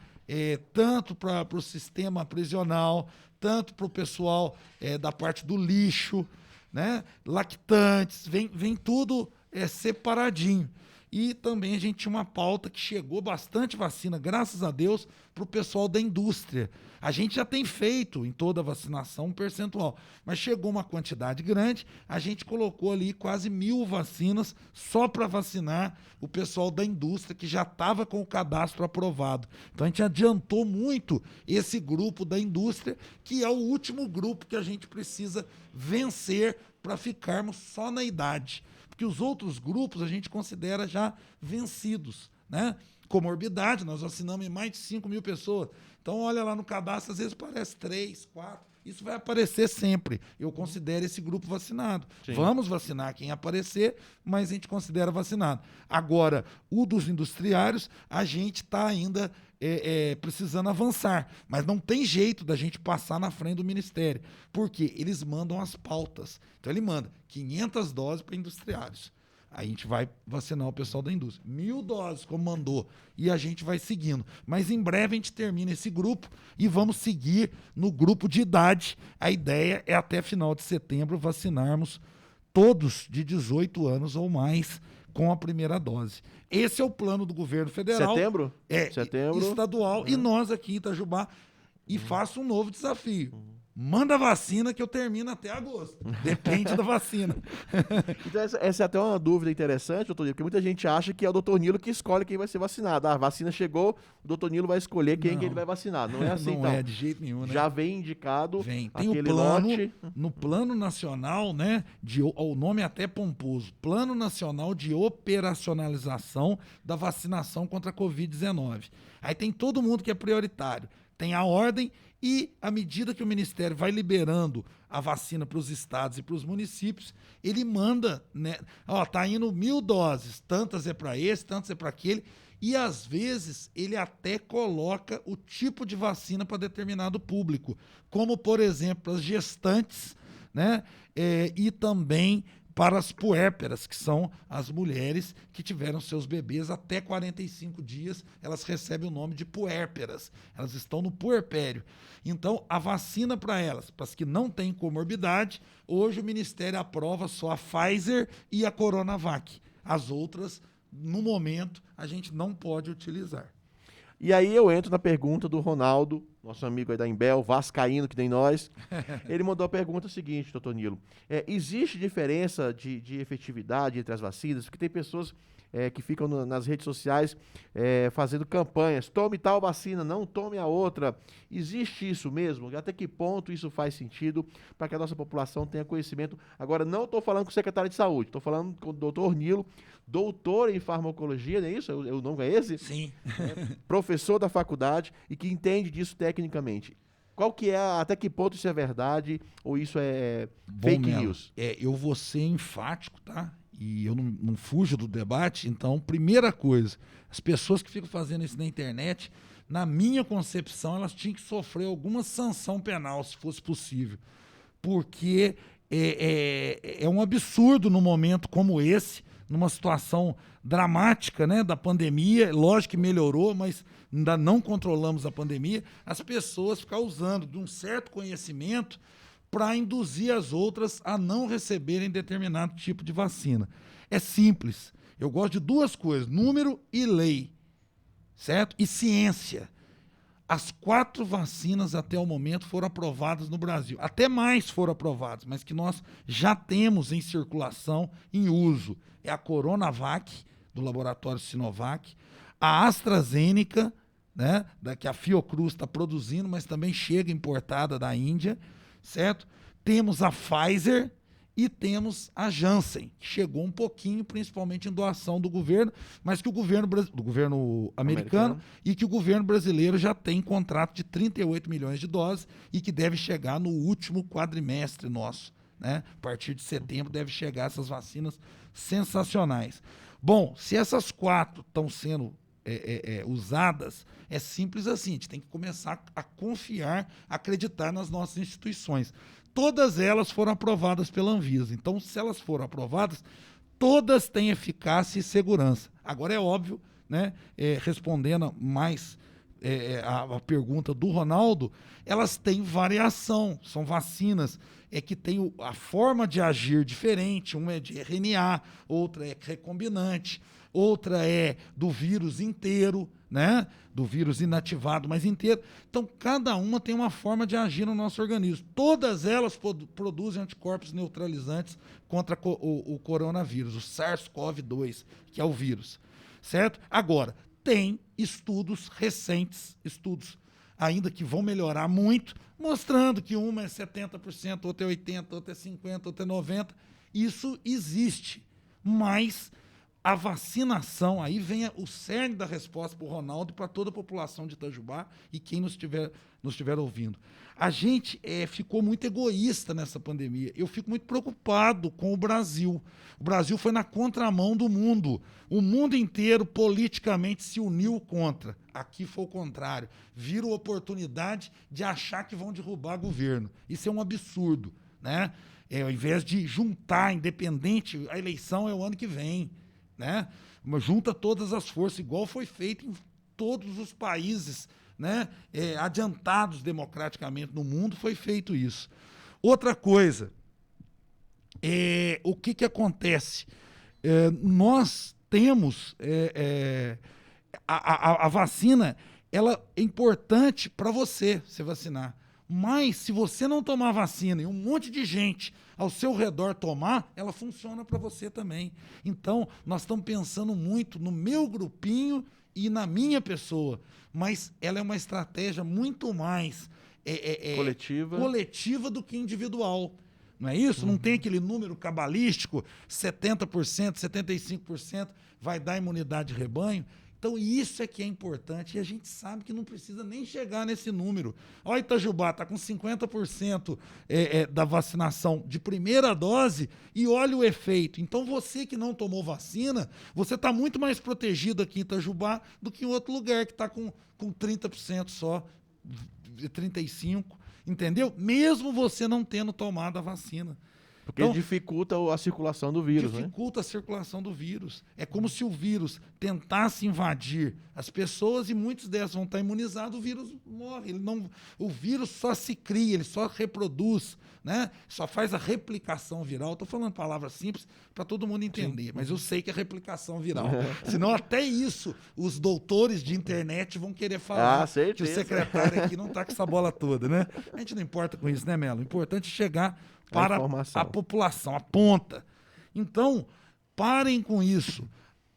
tanto para o sistema prisional, tanto para o pessoal da parte do lixo, né? Lactantes, vem tudo separadinho. E também a gente tinha uma pauta que chegou bastante vacina, graças a Deus, para o pessoal da indústria. A gente já tem feito em toda a vacinação um percentual, mas chegou uma quantidade grande, a gente colocou ali quase 1.000 vacinas só para vacinar o pessoal da indústria que já estava com o cadastro aprovado. Então a gente adiantou muito esse grupo da indústria, que é o último grupo que a gente precisa vencer para ficarmos só na idade. Porque os outros grupos a gente considera já vencidos, né? Comorbidade, nós vacinamos em mais de 5.000 pessoas. Então, olha lá no cadastro, às vezes aparece 3, 4. Isso vai aparecer sempre. Eu considero esse grupo vacinado. Sim. Vamos vacinar quem aparecer, mas a gente considera vacinado. Agora, o dos industriários, a gente está ainda precisando avançar. Mas não tem jeito da gente passar na frente do Ministério. Porque eles mandam as pautas. Então, ele manda 500 doses para industriários. Aí a gente vai vacinar o pessoal da indústria. 1.000 doses, como mandou. E a gente vai seguindo. Mas em breve a gente termina esse grupo e vamos seguir no grupo de idade. A ideia é até final de setembro vacinarmos todos de 18 anos ou mais com a primeira dose. Esse é o plano do governo federal. Setembro? Setembro. Estadual. E nós aqui em Itajubá. E faço um novo desafio. Manda a vacina que eu termino até agosto. Depende da vacina. Então, essa é até uma dúvida interessante, doutor Nilo, porque muita gente acha que é o doutor Nilo que escolhe quem vai ser vacinado. A vacina chegou, o doutor Nilo vai escolher quem que ele vai vacinar. Não é assim, não então. Não é de jeito nenhum, né? Já vem indicado tem aquele o plano, lote. no Plano Nacional, né? O nome é até pomposo. Plano Nacional de Operacionalização da Vacinação contra a Covid-19. Aí tem todo mundo que é prioritário. Tem a ordem e, à medida que o Ministério vai liberando a vacina para os estados e para os municípios, ele manda, né? Ó, tá indo 1.000 doses, tantas é para esse, tantas é para aquele, e às vezes ele até coloca o tipo de vacina para determinado público, como, por exemplo, as gestantes, né? E também para as puérperas, que são as mulheres que tiveram seus bebês até 45 dias, elas recebem o nome de puérperas. Elas estão no puerpério. Então, a vacina para elas, para as que não têm comorbidade, hoje o Ministério aprova só a Pfizer e a Coronavac. As outras, no momento, a gente não pode utilizar. E aí eu entro na pergunta do Ronaldo, nosso amigo aí da Imbel, vascaíno que nem nós. Ele mandou a pergunta seguinte, doutor Nilo. Existe diferença de efetividade entre as vacinas? Porque tem pessoas que ficam nas redes sociais fazendo campanhas. Tome tal vacina, não tome a outra. Existe isso mesmo? Até que ponto isso faz sentido para que a nossa população tenha conhecimento? Agora, não estou falando com o secretário de saúde, estou falando com o doutor Nilo, doutor em farmacologia, não é isso? O nome é esse? Sim. Professor da faculdade e que entende disso tecnicamente. Qual que até que ponto isso é verdade ou isso é fake news? Eu vou ser enfático, tá? E eu não fujo do debate. Então, primeira coisa, as pessoas que ficam fazendo isso na internet, na minha concepção, elas tinham que sofrer alguma sanção penal, se fosse possível. Porque é um absurdo num momento como esse, numa situação dramática, né, da pandemia. Lógico que melhorou, mas ainda não controlamos a pandemia. As pessoas ficam usando de um certo conhecimento para induzir as outras a não receberem determinado tipo de vacina. É simples. Eu gosto de duas coisas, número e lei, certo? E ciência. As 4 vacinas até o momento foram aprovadas no Brasil. Até mais foram aprovadas, mas que nós já temos em circulação, em uso. É a Coronavac, do laboratório Sinovac, a AstraZeneca, né, que a Fiocruz está produzindo, mas também chega importada da Índia, certo? Temos a Pfizer E temos a Janssen, que chegou um pouquinho, principalmente em doação do governo, mas que o governo americano e que o governo brasileiro já tem contrato de 38 milhões de doses e que deve chegar no último quadrimestre nosso, né? A partir de setembro deve chegar essas vacinas sensacionais. Bom, se essas 4 estão sendo usadas, é simples assim, a gente tem que começar a confiar, acreditar nas nossas instituições. Todas elas foram aprovadas pela Anvisa. Então, se elas foram aprovadas, todas têm eficácia e segurança. Agora, é óbvio, né, respondendo mais a pergunta do Ronaldo, elas têm variação. São vacinas que têm a forma de agir diferente. Uma é de RNA, outra é recombinante, outra é do vírus inteiro, né? Do vírus inativado, mas inteiro. Então, cada uma tem uma forma de agir no nosso organismo. Todas elas produzem anticorpos neutralizantes contra o coronavírus, o SARS-CoV-2, que é o vírus, certo? Agora, tem estudos recentes, estudos ainda que vão melhorar muito, mostrando que uma é 70%, outra é 80%, outra é 50%, outra é 90%. Isso existe, mas a vacinação, aí vem o cerne da resposta para o Ronaldo e para toda a população de Itajubá e quem nos estiver ouvindo. A gente ficou muito egoísta nessa pandemia. Eu fico muito preocupado com o Brasil. O Brasil foi na contramão do mundo. O mundo inteiro politicamente se uniu contra. Aqui foi o contrário. Viram oportunidade de achar que vão derrubar governo. Isso é um absurdo, né? Ao invés de juntar, independente, a eleição é o ano que vem, né? Junta todas as forças, igual foi feito em todos os países, né? Adiantados democraticamente no mundo, foi feito isso. Outra coisa, o que acontece? Nós temos a vacina, ela é importante para você se vacinar. Mas, se você não tomar vacina e um monte de gente ao seu redor tomar, ela funciona para você também. Então, nós estamos pensando muito no meu grupinho e na minha pessoa. Mas ela é uma estratégia muito mais coletiva do que individual. Não é isso? Não tem aquele número cabalístico, 70%, 75% vai dar imunidade de rebanho. Então, isso é que é importante, e a gente sabe que não precisa nem chegar nesse número. Olha, Itajubá está com 50% da vacinação de primeira dose e olha o efeito. Então, você que não tomou vacina, você está muito mais protegido aqui em Itajubá do que em outro lugar que está com 30% só, 35%, entendeu? Mesmo você não tendo tomado a vacina. Porque então, dificulta a circulação do vírus, dificulta a circulação do vírus. É como se o vírus tentasse invadir as pessoas e muitos delas vão estar imunizados, o vírus morre. O vírus só se cria, ele só reproduz, né? Só faz a replicação viral. Estou falando palavras simples para todo mundo entender, mas eu sei que é replicação viral. Senão até isso os doutores de internet vão querer falar que o secretário aqui não está com essa bola toda, né? A gente não importa com isso, né, Melo? O importante é chegar para a população, a ponta. Então, parem com isso.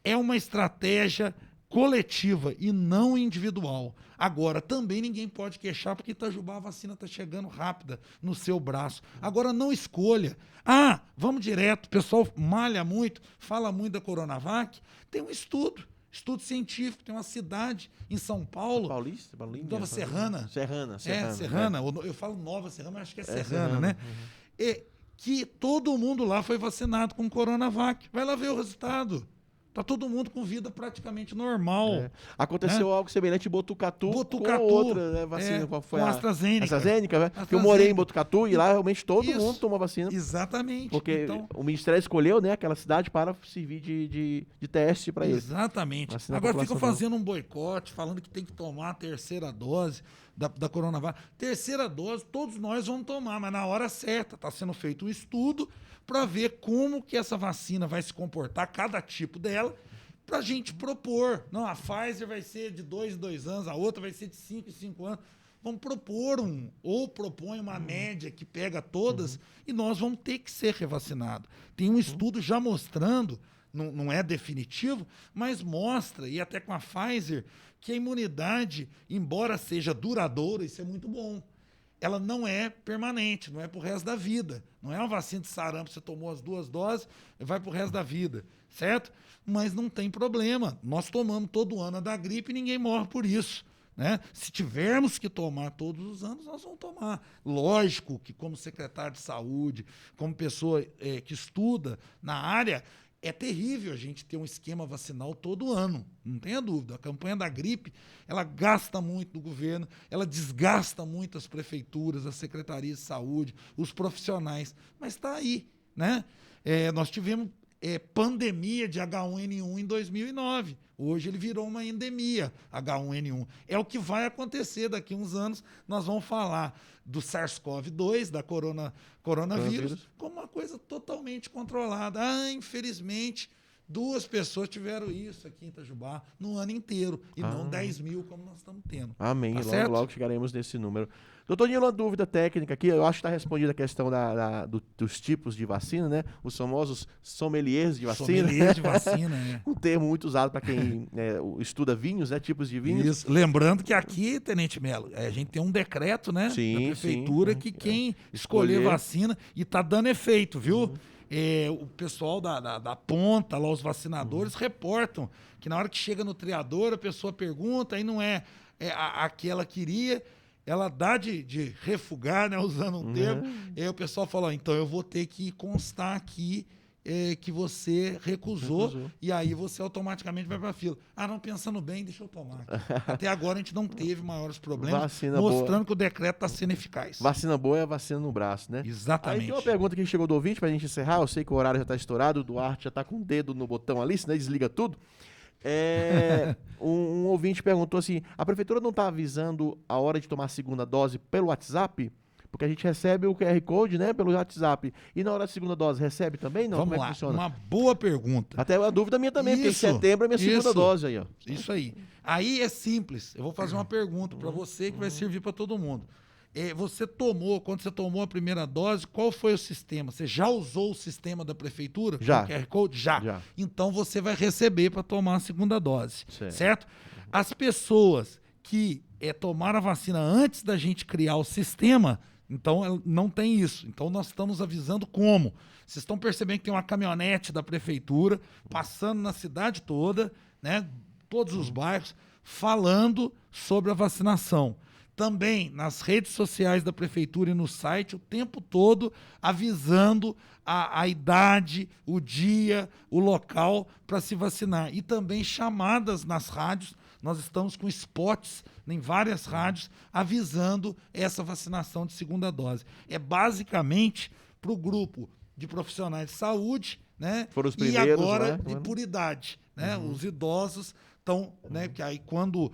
É uma estratégia coletiva e não individual. Agora, também ninguém pode queixar porque Itajubá a vacina está chegando rápida no seu braço. Agora, não escolha. Vamos direto. O pessoal malha muito, fala muito da Coronavac. Tem um estudo científico, tem uma cidade em São Paulo. Paulista? Nova Serrana. Serrana. Serrana. Eu falo Nova Serrana, mas acho que é Serrana, né? Que todo mundo lá foi vacinado com Coronavac. Vai lá ver o resultado. Tá todo mundo com vida praticamente normal. Aconteceu algo semelhante em Botucatu com outra vacina. Qual foi com a AstraZeneca. AstraZeneca, né? Que eu morei em Botucatu e lá realmente todo mundo tomou vacina. Exatamente. Porque o Ministério escolheu, né, aquela cidade para servir de teste para eles. Exatamente. Agora ficam fazendo um boicote, falando que tem que tomar a terceira dose da Coronavac. Terceira dose, todos nós vamos tomar, mas na hora certa. Está sendo feito um estudo para ver como que essa vacina vai se comportar, cada tipo dela, para a gente propor. Não, a Pfizer vai ser de 2 em 2 anos, a outra vai ser de 5 em 5 anos. Vamos propor ou propõe uma média que pega todas e nós vamos ter que ser revacinados. Tem um estudo já mostrando, não é definitivo, mas mostra, e até com a Pfizer, que a imunidade, embora seja duradoura, isso é muito bom. ela não é permanente, não é pro resto da vida. Não é uma vacina de sarampo, você tomou as 2 doses, vai pro resto da vida, certo? Mas não tem problema. Nós tomamos todo ano a da gripe e ninguém morre por isso. Né? Se tivermos que tomar todos os anos, nós vamos tomar. Lógico que, como secretário de saúde, como pessoa que estuda na área, é terrível a gente ter um esquema vacinal todo ano, não tenha dúvida. A campanha da gripe, ela gasta muito do governo, ela desgasta muito as prefeituras, as secretarias de saúde, os profissionais, mas está aí. Né? Nós tivemos pandemia de H1N1 em 2009. Hoje ele virou uma endemia, H1N1. É o que vai acontecer daqui a uns anos. Nós vamos falar do SARS-CoV-2, da coronavírus, como uma coisa totalmente controlada. Infelizmente, 2 pessoas tiveram isso aqui em Itajubá no ano inteiro, e não 10 mil como nós estamos tendo. Amém. Tá Logo chegaremos nesse número. Doutor Nilo, uma dúvida técnica aqui, eu acho que está respondida a questão dos tipos de vacina, né? Os famosos sommeliers de vacina. Sommeliers de vacina, né? Um termo muito usado para quem estuda vinhos, né? Tipos de vinhos. Isso. Lembrando que aqui, Tenente Melo, a gente tem um decreto, né? Sim, da prefeitura, sim. que quem escolher vacina, e tá dando efeito, viu? O pessoal da ponta, lá os vacinadores, reportam que na hora que chega no triador, a pessoa pergunta, aí não é aquela que queria, ela dá de refugar, né, usando um termo, e aí o pessoal fala, então eu vou ter que constar aqui que você recusou, e aí você automaticamente vai para a fila. Não, pensando bem, deixa eu tomar. Até agora a gente não teve maiores problemas, Vacina mostrando boa. que o decreto está sendo eficaz. Vacina boa é a vacina no braço, né? Exatamente. Aí tem uma pergunta que chegou do ouvinte pra gente encerrar. Eu sei que o horário já tá estourado, o Duarte já tá com o dedo no botão ali, senão desliga tudo. Um ouvinte perguntou assim: a prefeitura não tá avisando a hora de tomar a segunda dose pelo WhatsApp? Porque a gente recebe o QR Code, né, pelo WhatsApp. E na hora da segunda dose, recebe também? Não? Vamos Como é lá, que funciona? uma boa pergunta. Até a dúvida minha também, porque em Isso, setembro é minha segunda isso. dose aí, ó. Isso aí. Aí é simples. Eu vou fazer uma pergunta para você que vai servir para todo mundo. Quando você tomou a primeira dose, qual foi o sistema? Você já usou o sistema da prefeitura? Já. Com QR Code? Já. Então você vai receber para tomar a segunda dose. Certo? As pessoas que tomaram a vacina antes da gente criar o sistema, então não tem isso. Então nós estamos avisando como. Vocês estão percebendo que tem uma caminhonete da prefeitura passando na cidade toda, né, todos os bairros, falando sobre a vacinação. Também nas redes sociais da prefeitura e no site, o tempo todo avisando a idade, o dia, o local para se vacinar. E também chamadas nas rádios. Nós estamos com spots em várias rádios avisando essa vacinação de segunda dose. É basicamente para o grupo de profissionais de saúde, né? Foram os E primeiros, agora né? por idade, né? Os idosos estão, né? Porque aí quando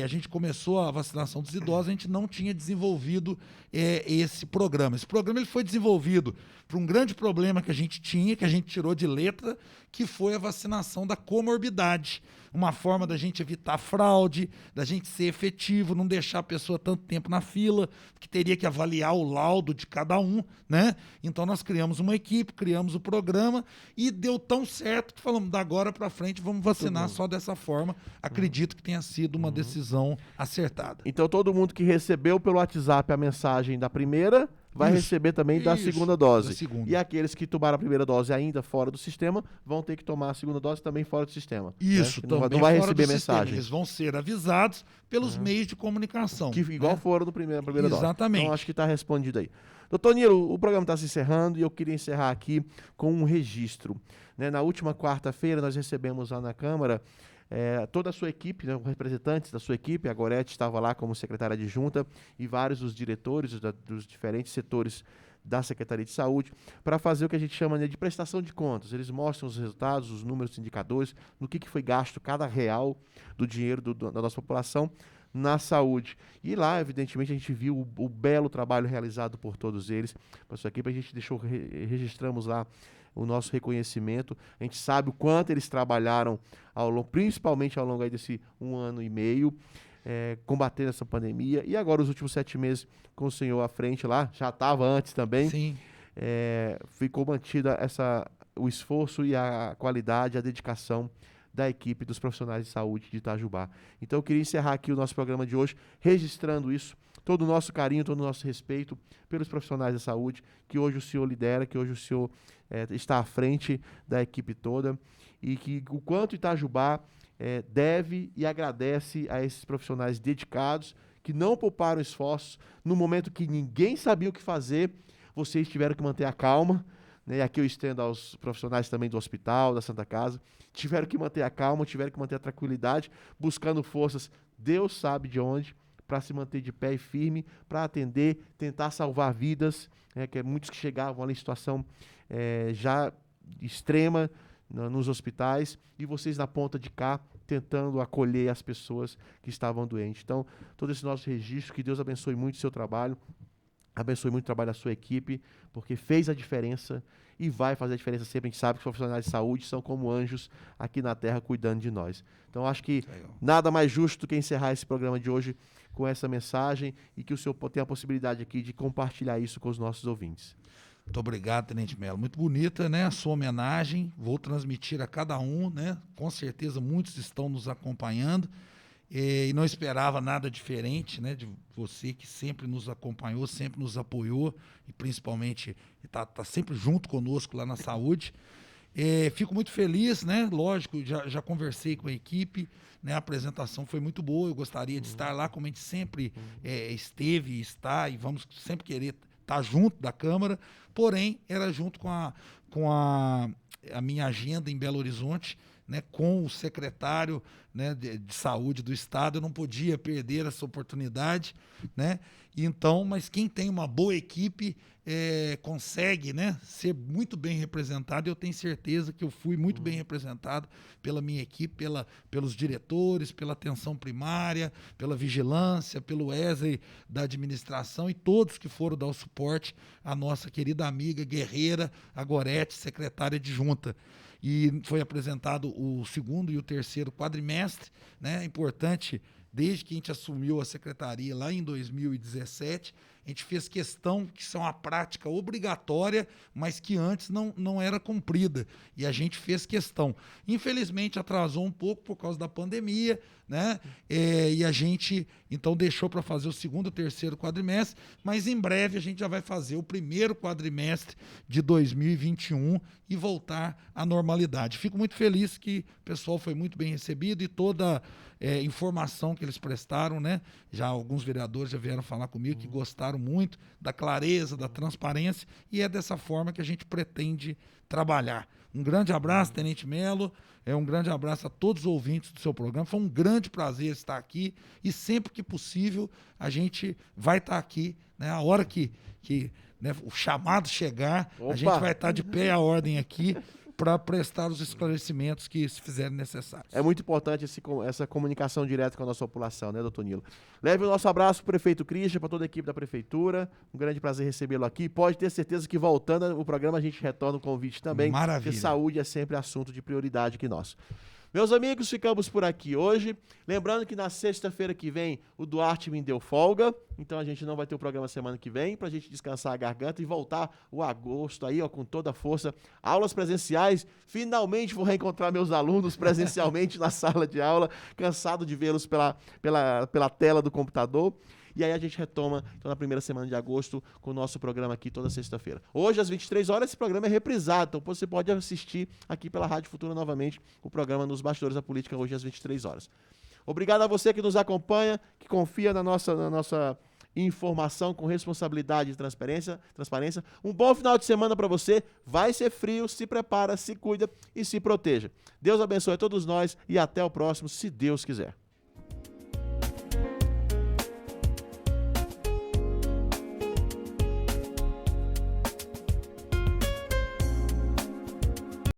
a gente começou a vacinação dos idosos, a gente não tinha desenvolvido esse programa. Esse programa ele foi desenvolvido para um grande problema que a gente tinha, que a gente tirou de letra, que foi a vacinação da comorbidade. Uma forma da gente evitar fraude, da gente ser efetivo, não deixar a pessoa tanto tempo na fila, que teria que avaliar o laudo de cada um, né? Então nós criamos uma equipe, criamos o programa e deu tão certo que falamos, da agora para frente vamos vacinar só dessa forma. Acredito que tenha sido uma decisão acertada. Então todo mundo que recebeu pelo WhatsApp a mensagem da primeira vai receber também da segunda dose. Da segunda. E aqueles que tomaram a primeira dose ainda fora do sistema vão ter que tomar a segunda dose também fora do sistema. Isso, né? também Não vai fora do receber sistema. mensagem. Eles vão ser avisados pelos meios de comunicação. Que igual né? foram na primeira dose. Exatamente. Então acho que está respondido aí. Doutor Nilo, o programa está se encerrando e eu queria encerrar aqui com um registro. Né? Na última quarta-feira nós recebemos lá na Câmara toda a sua equipe, né, os representantes da sua equipe, a Gorete estava lá como secretária adjunta e vários dos diretores dos diferentes setores da Secretaria de Saúde, para fazer o que a gente chama de prestação de contas. Eles mostram os resultados, os números, os indicadores, no que foi gasto cada real do dinheiro da nossa população na saúde. E lá, evidentemente, a gente viu o belo trabalho realizado por todos eles. Para a sua equipe, a gente registramos lá o nosso reconhecimento. A gente sabe o quanto eles trabalharam, principalmente ao longo aí desse 1 ano e meio, combatendo essa pandemia. E agora, os últimos 7 meses, com o senhor à frente lá, já estava antes também. Sim. Ficou mantida o esforço e a qualidade, a dedicação da equipe dos profissionais de saúde de Itajubá. Então, eu queria encerrar aqui o nosso programa de hoje, registrando isso, todo o nosso carinho, todo o nosso respeito pelos profissionais da saúde, que hoje o senhor lidera, que hoje o senhor está à frente da equipe toda, e que o quanto Itajubá deve e agradece a esses profissionais dedicados, que não pouparam esforços, no momento que ninguém sabia o que fazer, vocês tiveram que manter a calma, né? E aqui eu estendo aos profissionais também do hospital, da Santa Casa, tiveram que manter a calma, tiveram que manter a tranquilidade, buscando forças, Deus sabe de onde, para se manter de pé e firme, para atender, tentar salvar vidas, que muitos que chegavam ali em situação já extrema nos hospitais, e vocês na ponta de cá, tentando acolher as pessoas que estavam doentes. Então, todo esse nosso registro, que Deus abençoe muito o seu trabalho, abençoe muito o trabalho da sua equipe, porque fez a diferença e vai fazer a diferença sempre. A gente sabe que os profissionais de saúde são como anjos aqui na Terra cuidando de nós. Então, acho que nada mais justo do que encerrar esse programa de hoje com essa mensagem, e que o senhor tenha a possibilidade aqui de compartilhar isso com os nossos ouvintes. Muito obrigado, Tenente Melo. Muito bonita, né, a sua homenagem. Vou transmitir a cada um, né? Com certeza muitos estão nos acompanhando. E não esperava nada diferente, né, de você que sempre nos acompanhou, sempre nos apoiou, e principalmente está sempre junto conosco lá na saúde. Fico muito feliz, né? Lógico, já conversei com a equipe, né? A apresentação foi muito boa. Eu gostaria de estar lá, como a gente sempre esteve e está, e vamos sempre querer estar junto da Câmara, porém era junto com a minha agenda em Belo Horizonte, né, com o secretário, né, de saúde do estado. Eu não podia perder essa oportunidade, né? Então, mas quem tem uma boa equipe consegue, né, ser muito bem representado. Eu tenho certeza que eu fui muito bem representado pela minha equipe, pelos diretores, pela atenção primária, pela vigilância, pelo Wesley da administração, e todos que foram dar o suporte à nossa querida amiga guerreira, a Gorete, secretária adjunta. E foi apresentado o segundo e o terceiro quadrimestre, né? É importante, desde que a gente assumiu a secretaria lá em 2017, a gente fez questão que isso é uma prática obrigatória, mas que antes não era cumprida, e a gente fez questão. Infelizmente atrasou um pouco por causa da pandemia, né? E a gente então deixou para fazer o segundo e o terceiro quadrimestre, mas em breve a gente já vai fazer o primeiro quadrimestre de 2021 e voltar à normalidade. Fico muito feliz que o pessoal foi muito bem recebido, e toda informação que eles prestaram, né? Já alguns vereadores já vieram falar comigo que gostaram muito da clareza, da transparência, e é dessa forma que a gente pretende trabalhar. Um grande abraço, Tenente Melo, um grande abraço a todos os ouvintes do seu programa. Foi um grande prazer estar aqui, e sempre que possível a gente vai estar aqui, né? A hora que né, o chamado chegar, a gente vai estar de pé à ordem aqui para prestar os esclarecimentos que se fizerem necessários. É muito importante essa comunicação direta com a nossa população, né, doutor Nilo? Leve o nosso abraço para o prefeito Christian, para toda a equipe da prefeitura. Um grande prazer recebê-lo aqui. Pode ter certeza que, voltando o programa, a gente retorna o convite também. Maravilha. Porque saúde é sempre assunto de prioridade aqui nosso. Meus amigos, ficamos por aqui hoje. Lembrando que na sexta-feira que vem o Duarte me deu folga, então a gente não vai ter o programa semana que vem, pra gente descansar a garganta e voltar o agosto aí, ó, com toda a força. Aulas presenciais, finalmente vou reencontrar meus alunos presencialmente na sala de aula, cansado de vê-los pela tela do computador. E aí a gente retoma, então, na primeira semana de agosto, com o nosso programa aqui toda sexta-feira. Hoje, às 23 horas, esse programa é reprisado, então você pode assistir aqui pela Rádio Futura novamente o programa Nos Bastidores da Política, hoje às 23 horas. Obrigado a você que nos acompanha, que confia na nossa informação com responsabilidade e transparência. Um bom final de semana para você. Vai ser frio, se prepara, se cuida e se proteja. Deus abençoe a todos nós e até o próximo, se Deus quiser.